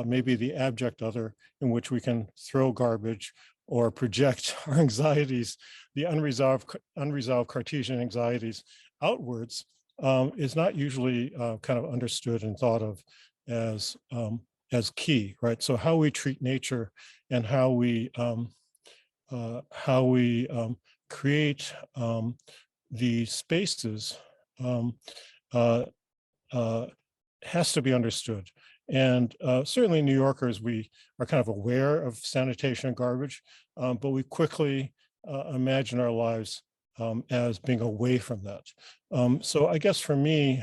maybe the abject other in which we can throw garbage or project our anxieties, the unresolved Cartesian anxieties outwards, is not usually kind of understood and thought of as key, right? So how we treat nature and how we create the spaces has to be understood. And certainly New Yorkers, we are kind of aware of sanitation and garbage, but we quickly imagine our lives as being away from that. So I guess for me,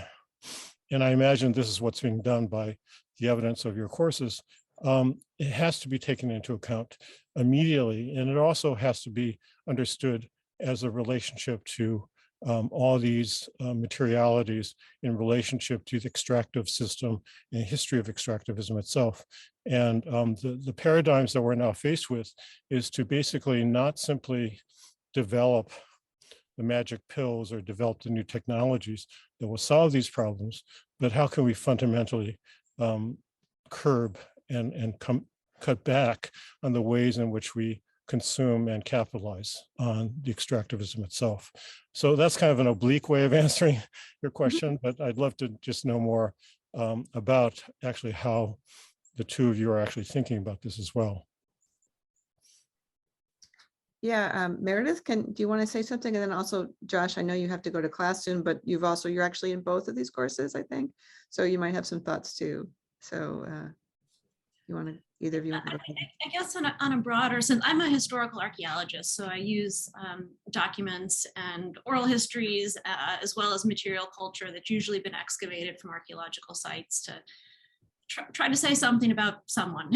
and I imagine this is what's being done by the evidence of your courses, it has to be taken into account immediately. And it also has to be understood as a relationship to all these materialities in relationship to the extractive system and the history of extractivism itself. And the paradigms that we're now faced with is to basically not simply develop the magic pills or develop the new technologies that will solve these problems, but how can we fundamentally curb and cut back on the ways in which we consume and capitalize on the extractivism itself. So that's kind of an oblique way of answering your question, but I'd love to just know more about actually how the two of you are actually thinking about this as well. Yeah, Meredith, do you want to say something? And then also, Josh, I know you have to go to class soon, but you're actually in both of these courses, I think. So you might have some thoughts too. So you want to, either of you want to go ahead? I guess on a broader sense, I'm a historical archaeologist, so I use documents and oral histories as well as material culture that's usually been excavated from archaeological sites to try to say something about someone,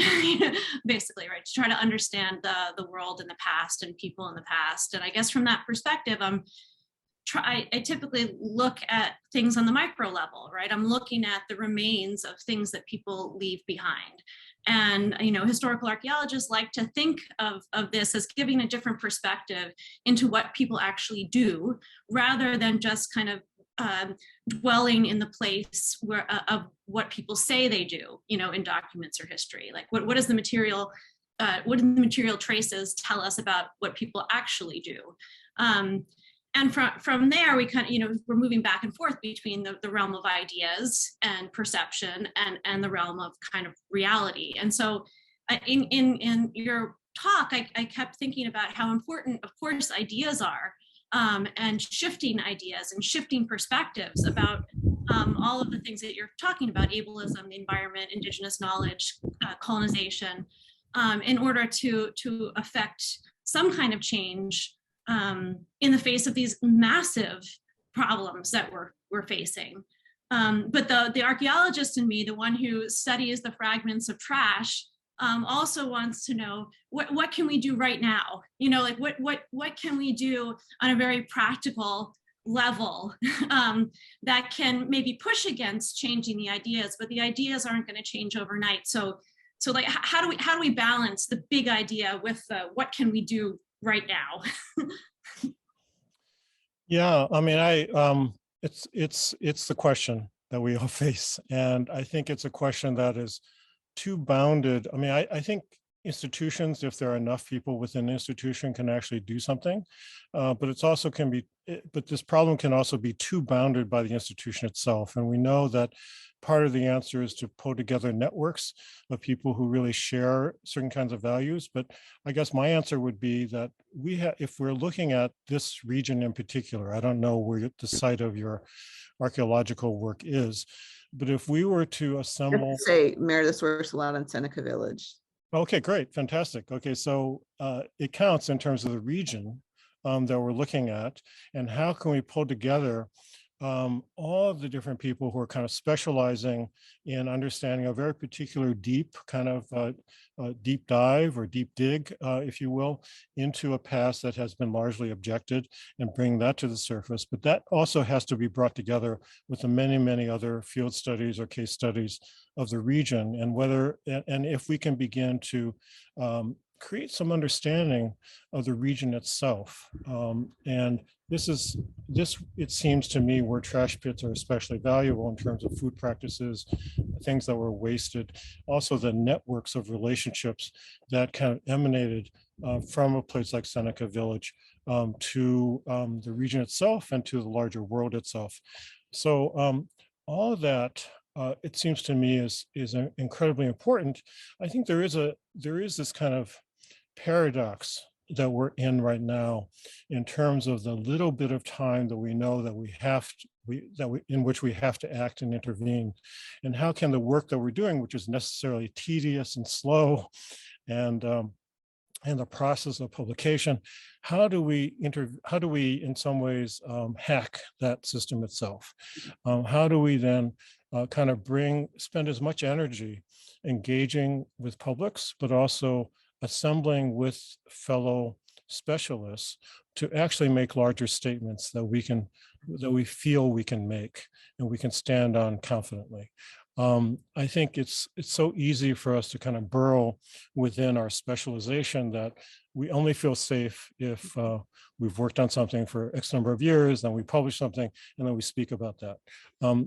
basically, right? To try to understand the world in the past and people in the past. And I guess from that perspective, I typically look at things on the micro level, right? I'm looking at the remains of things that people leave behind. And, historical archaeologists like to think of this as giving a different perspective into what people actually do, rather than just kind of dwelling in the place of what people say they do, in documents or history. Like what is the material, what do the material traces tell us about what people actually do? And from there, we kind of, we're moving back and forth between the realm of ideas and perception and the realm of kind of reality. And so in your talk, I kept thinking about how important, of course, ideas are, and shifting ideas and shifting perspectives about all of the things that you're talking about: ableism, the environment, indigenous knowledge, colonization, in order to affect some kind of change in the face of these massive problems that we're facing. But the archaeologist in me, the one who studies the fragments of trash, also wants to know what can we do right now? Like what can we do on a very practical level that can maybe push against changing the ideas, but the ideas aren't going to change overnight. So like how do we balance the big idea with what can we do right now? Yeah, I mean, it's the question that we all face, and I think it's a question that is too bounded. I mean, I think institutions, if there are enough people within the institution, can actually do something. But it's also but this problem can also be too bounded by the institution itself. And we know that part of the answer is to pull together networks of people who really share certain kinds of values. But I guess my answer would be that if we're looking at this region in particular, I don't know where the site of your archaeological work is, but if we were to assemble, say Meredith works a lot in Seneca Village. okay, great, fantastic. Okay, so it counts in terms of the region that we're looking at, and how can we pull together all of the different people who are kind of specializing in understanding a very particular deep kind of deep dive or deep dig, if you will, into a past that has been largely objected, and bring that to the surface. But that also has to be brought together with the many, many other field studies or case studies of the region, and if we can begin to create some understanding of the region itself. And this, it seems to me, where trash pits are especially valuable in terms of food practices, things that were wasted, also the networks of relationships that kind of emanated from a place like Seneca Village to the region itself and to the larger world itself. So all of that, it seems to me, is incredibly important. I think there is this kind of paradox that we're in right now in terms of the little bit of time that we know that in which we have to act and intervene, and how can the work that we're doing, which is necessarily tedious and slow, and the process of publication, how do we in some ways hack that system itself? How do we then kind of spend as much energy engaging with publics, but also assembling with fellow specialists to actually make larger statements that we feel we can make and we can stand on confidently. I think it's so easy for us to kind of burrow within our specialization that we only feel safe if we've worked on something for X number of years, then we publish something, and then we speak about that.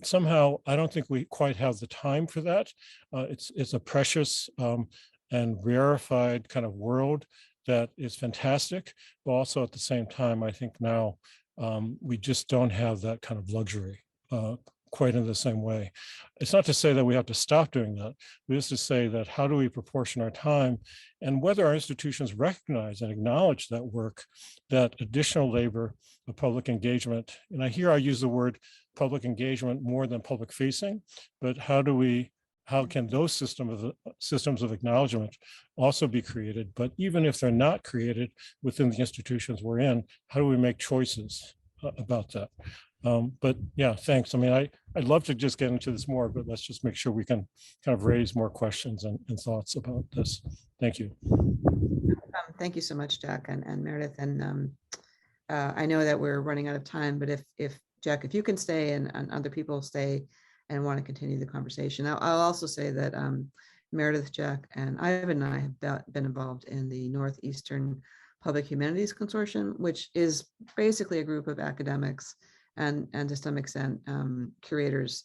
Somehow, I don't think we quite have the time for that. It's a precious and rarefied kind of world that is fantastic, but also at the same time, I think now we just don't have that kind of luxury quite in the same way. It's not to say that we have to stop doing that, but it's to say that how do we proportion our time, and whether our institutions recognize and acknowledge that work, that additional labor of public engagement. And I use the word public engagement more than public facing, but how can those systems of acknowledgement also be created? But even if they're not created within the institutions we're in, how do we make choices about that? But yeah, thanks. I mean, I'd love to just get into this more, but let's just make sure we can kind of raise more questions and thoughts about this. Thank you. Thank you so much, Jack and Meredith. And I know that we're running out of time, but if Jack, if you can stay and other people stay and want to continue the conversation. I'll also say that Meredith, Jack, and Ivan and I have been involved in the Northeastern Public Humanities Consortium, which is basically a group of academics and to some extent curators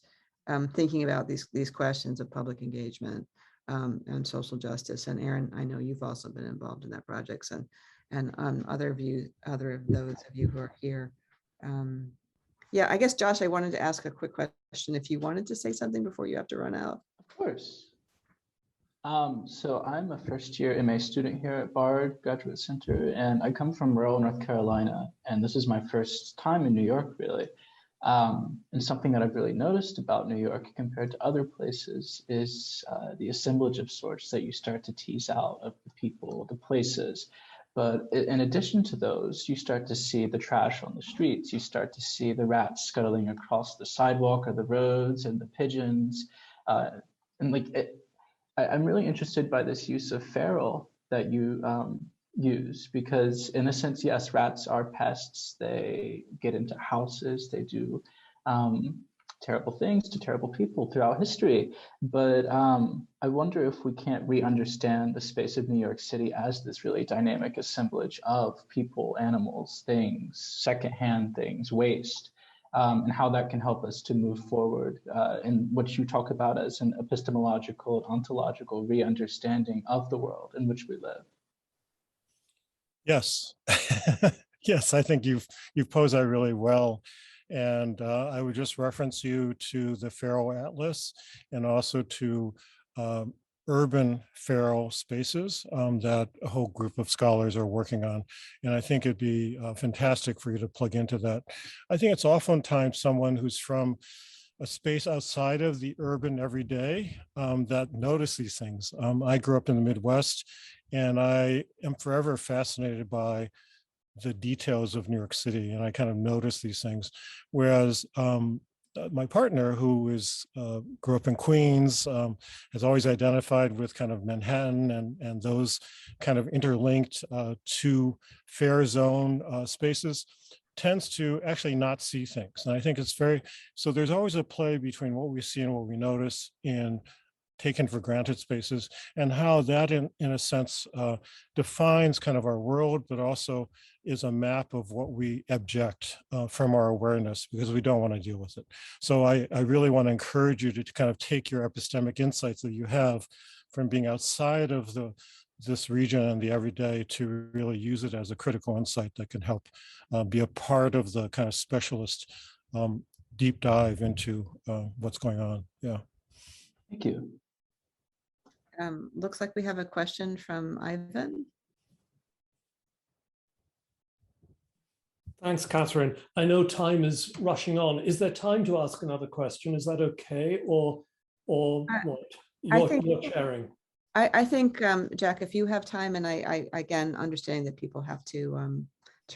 thinking about these questions of public engagement and social justice. And Aaron, I know you've also been involved in that project, and other of those of you who are here. Yeah, I guess, Josh, I wanted to ask a quick question if you wanted to say something before you have to run out. Of course. So I'm a first-year MA student here at Bard Graduate Center, and I come from rural North Carolina, and this is my first time in New York, really. And something that I've really noticed about New York compared to other places is the assemblage of sorts that you start to tease out of the people, the places. But in addition to those, you start to see the trash on the streets. You start to see the rats scuttling across the sidewalk or the roads, and the pigeons. I'm really interested by this use of feral that you use, because in a sense, yes, rats are pests. They get into houses. They do terrible things to terrible people throughout history. But I wonder if we can't re-understand the space of New York City as this really dynamic assemblage of people, animals, things, secondhand things, waste, and how that can help us to move forward in what you talk about as an epistemological, ontological re-understanding of the world in which we live. Yes, yes, I think you've posed that really well. And I would just reference you to the Feral Atlas and also to urban feral spaces that a whole group of scholars are working on. And I think it'd be fantastic for you to plug into that. I think it's oftentimes someone who's from a space outside of the urban everyday that notice these things. I grew up in the Midwest, and I am forever fascinated by the details of New York City, and I kind of notice these things. Whereas my partner, who grew up in Queens, has always identified with kind of Manhattan and those kind of interlinked two fair zone spaces, tends to actually not see things. And I think it's so there's always a play between what we see and what we notice in taken for granted spaces, and how that in a sense defines kind of our world, but also is a map of what we abject from our awareness, because we don't want to deal with it. So I really want to encourage you to kind of take your epistemic insights that you have from being outside of this region and the everyday to really use it as a critical insight that can help be a part of the kind of specialist deep dive into what's going on. Yeah. Thank you. Looks like we have a question from Ivan. Thanks, Catherine. I know time is rushing on. Is there time to ask another question? Is that okay, or what? You're sharing. I think, Jack, if you have time, and I again understanding that people have to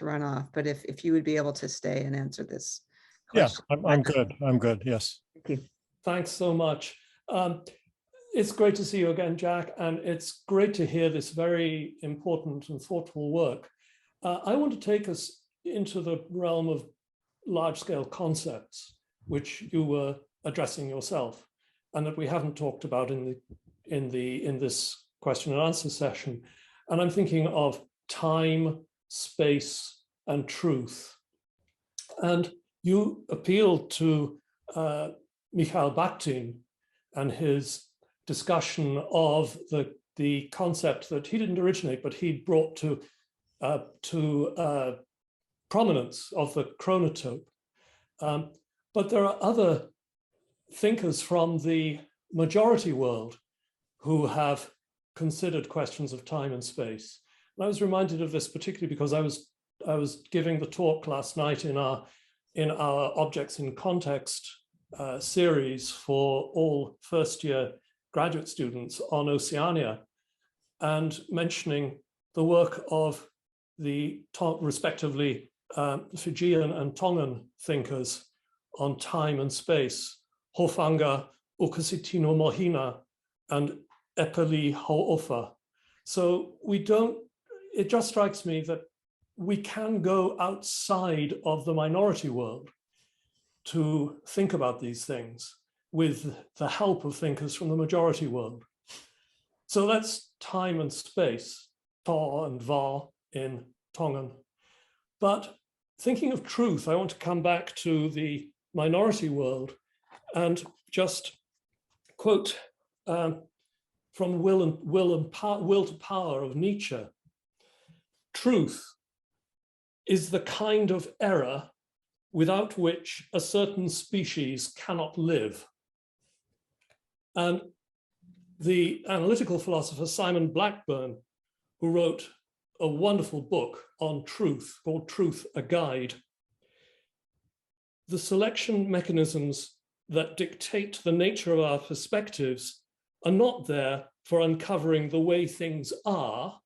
run off, but if you would be able to stay and answer this question. Yeah, I'm good. I'm good. Yes. Thank you. Thanks so much. It's great to see you again, Jack, and it's great to hear this very important and thoughtful work. I want to take us into the realm of large-scale concepts, which you were addressing yourself, and that we haven't talked about in this question and answer session. And I'm thinking of time, space, and truth. And you appealed to Mikhail Bakhtin and his discussion of the concept that he didn't originate, but he brought to prominence of the chronotope. But there are other thinkers from the majority world who have considered questions of time and space. And I was reminded of this particularly because I was giving the talk last night in our Objects in Context series for all first-year graduate students on Oceania, and mentioning the work of the respectively Fijian and Tongan thinkers on time and space, Hofanga Ukasitino Mohina and Epeli Ho'ofa. So it just strikes me that we can go outside of the minority world to think about these things with the help of thinkers from the majority world. So that's time and space, to and va in Tongan. But thinking of truth, I want to come back to the minority world and just quote from Will to Power of Nietzsche. Truth is the kind of error without which a certain species cannot live. And the analytical philosopher Simon Blackburn, who wrote a wonderful book on truth called Truth, a Guide, the selection mechanisms that dictate the nature of our perspectives are not there for uncovering the way things are,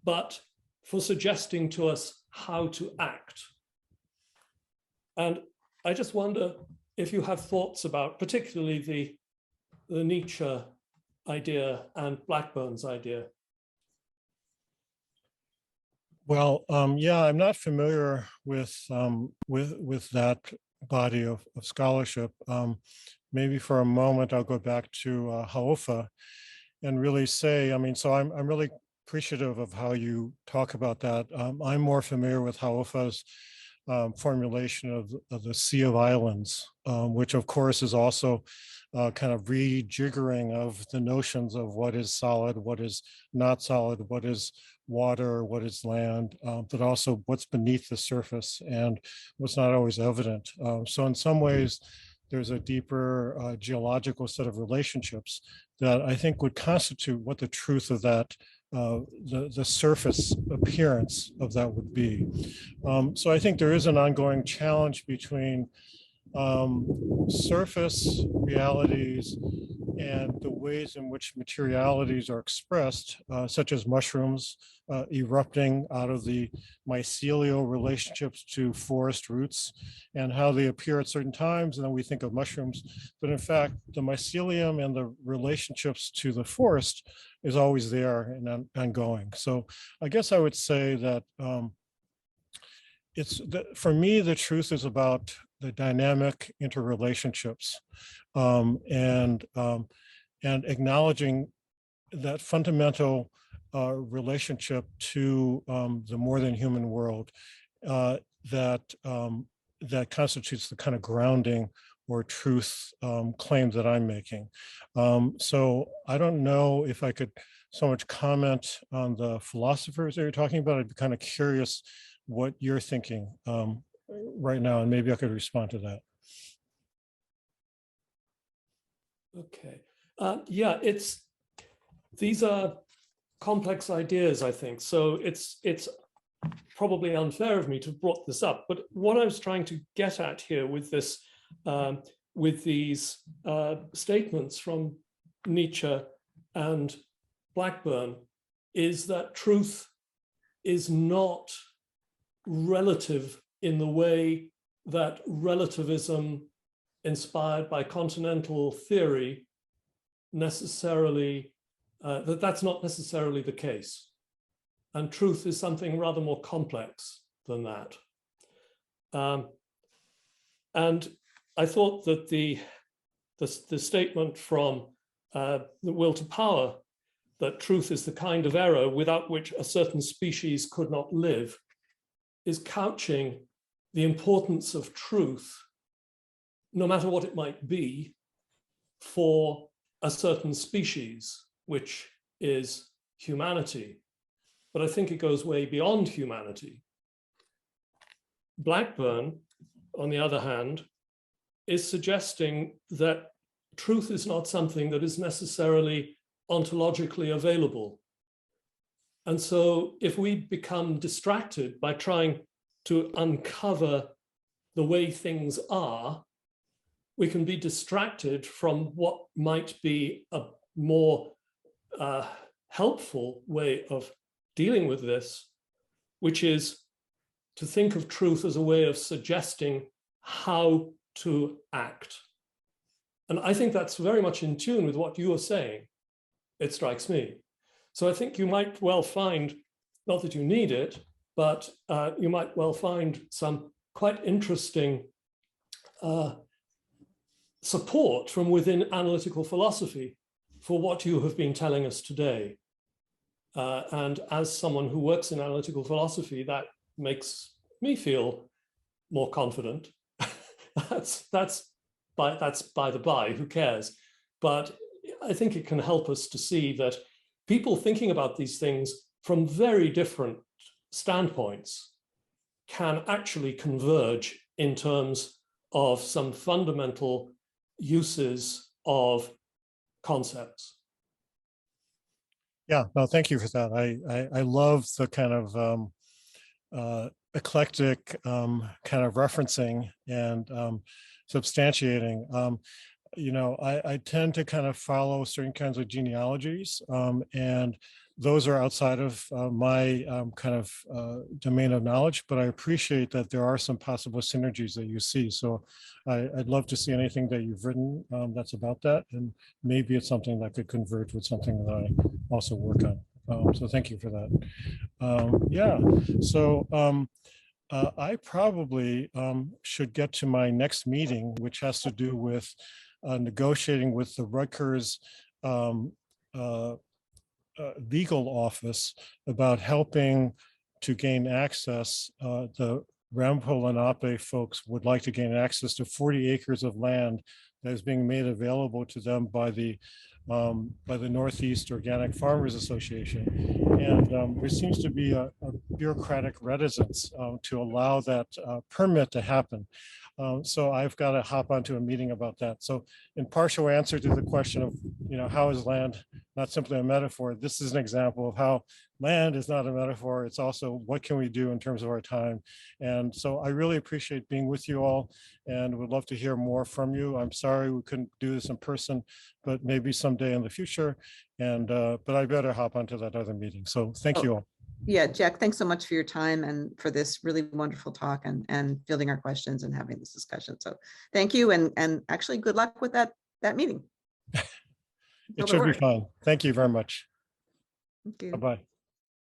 but for suggesting to us how to act. And I just wonder if you have thoughts about particularly the Nietzsche idea and Blackburn's idea. Well, yeah, I'm not familiar with that body of scholarship. Maybe for a moment I'll go back to Hau'ofa and really say, I mean, so I'm really appreciative of how you talk about that. I'm more familiar with Hau'ofa's formulation of the Sea of Islands, which of course is also kind of rejiggering of the notions of what is solid, what is not solid, what is water, what is land, but also what's beneath the surface and what's not always evident. So in some ways, there's a deeper geological set of relationships that I think would constitute what the truth of that, the surface appearance of that would be. So I think there is an ongoing challenge between surface realities and the ways in which materialities are expressed, such as mushrooms erupting out of the mycelial relationships to forest roots and how they appear at certain times. And then we think of mushrooms, but in fact, the mycelium and the relationships to the forest is always there and ongoing. So I guess I would say that for me, the truth is about the dynamic interrelationships and acknowledging that fundamental relationship to the more than human world that constitutes the kind of grounding or truth claim that I'm making. So I don't know if I could so much comment on the philosophers that you're talking about. I'd be kind of curious what you're thinking right now, and maybe I could respond to that. Okay. Yeah, these are complex ideas, I think. So it's probably unfair of me to have brought this up, but what I was trying to get at here with this, with these statements from Nietzsche and Blackburn, is that truth is not relative in the way that relativism inspired by continental theory necessarily, that's not necessarily the case. And truth is something rather more complex than that. And I thought that the statement from The Will to Power, that truth is the kind of error without which a certain species could not live, is couching the importance of truth, no matter what it might be, for a certain species, which is humanity. But I think it goes way beyond humanity. Blackburn, on the other hand, is suggesting that truth is not something that is necessarily ontologically available. And so if we become distracted by trying to uncover the way things are, we can be distracted from what might be a more helpful way of dealing with this, which is to think of truth as a way of suggesting how to act. And I think that's very much in tune with what you are saying, it strikes me. So I think you might well find, not that you need it, but you might well find some quite interesting support from within analytical philosophy for what you have been telling us today. And as someone who works in analytical philosophy, that makes me feel more confident. that's by the by, who cares? But I think it can help us to see that people thinking about these things from very different standpoints can actually converge in terms of some fundamental uses of concepts. Yeah, no, thank you for that. I love the kind of eclectic kind of referencing and substantiating. You know, I tend to kind of follow certain kinds of genealogies, and those are outside of my kind of domain of knowledge, but I appreciate that there are some possible synergies that you see. So I'd love to see anything that you've written that's about that, and maybe it's something that could converge with something that I also work on. So thank you for that. Yeah, so I probably should get to my next meeting, which has to do with negotiating with the Rutgers legal office about helping to gain access, the Rampo Lenape folks would like to gain access to 40 acres of land that is being made available to them by the Northeast Organic Farmers Association. And there seems to be a bureaucratic reticence to allow that permit to happen. So I've got to hop onto a meeting about that. So in partial answer to the question of, how is land not simply a metaphor? This is an example of how land is not a metaphor. It's also what can we do in terms of our time. And so I really appreciate being with you all and would love to hear more from you. I'm sorry we couldn't do this in person, but maybe someday in the future. And but I better hop onto that other meeting. So thank you all. Yeah, Jack, thanks so much for your time and for this really wonderful talk and fielding our questions and having this discussion. So thank you. And actually good luck with that meeting. It should be fun. Thank you very much. Thank you. Bye-bye.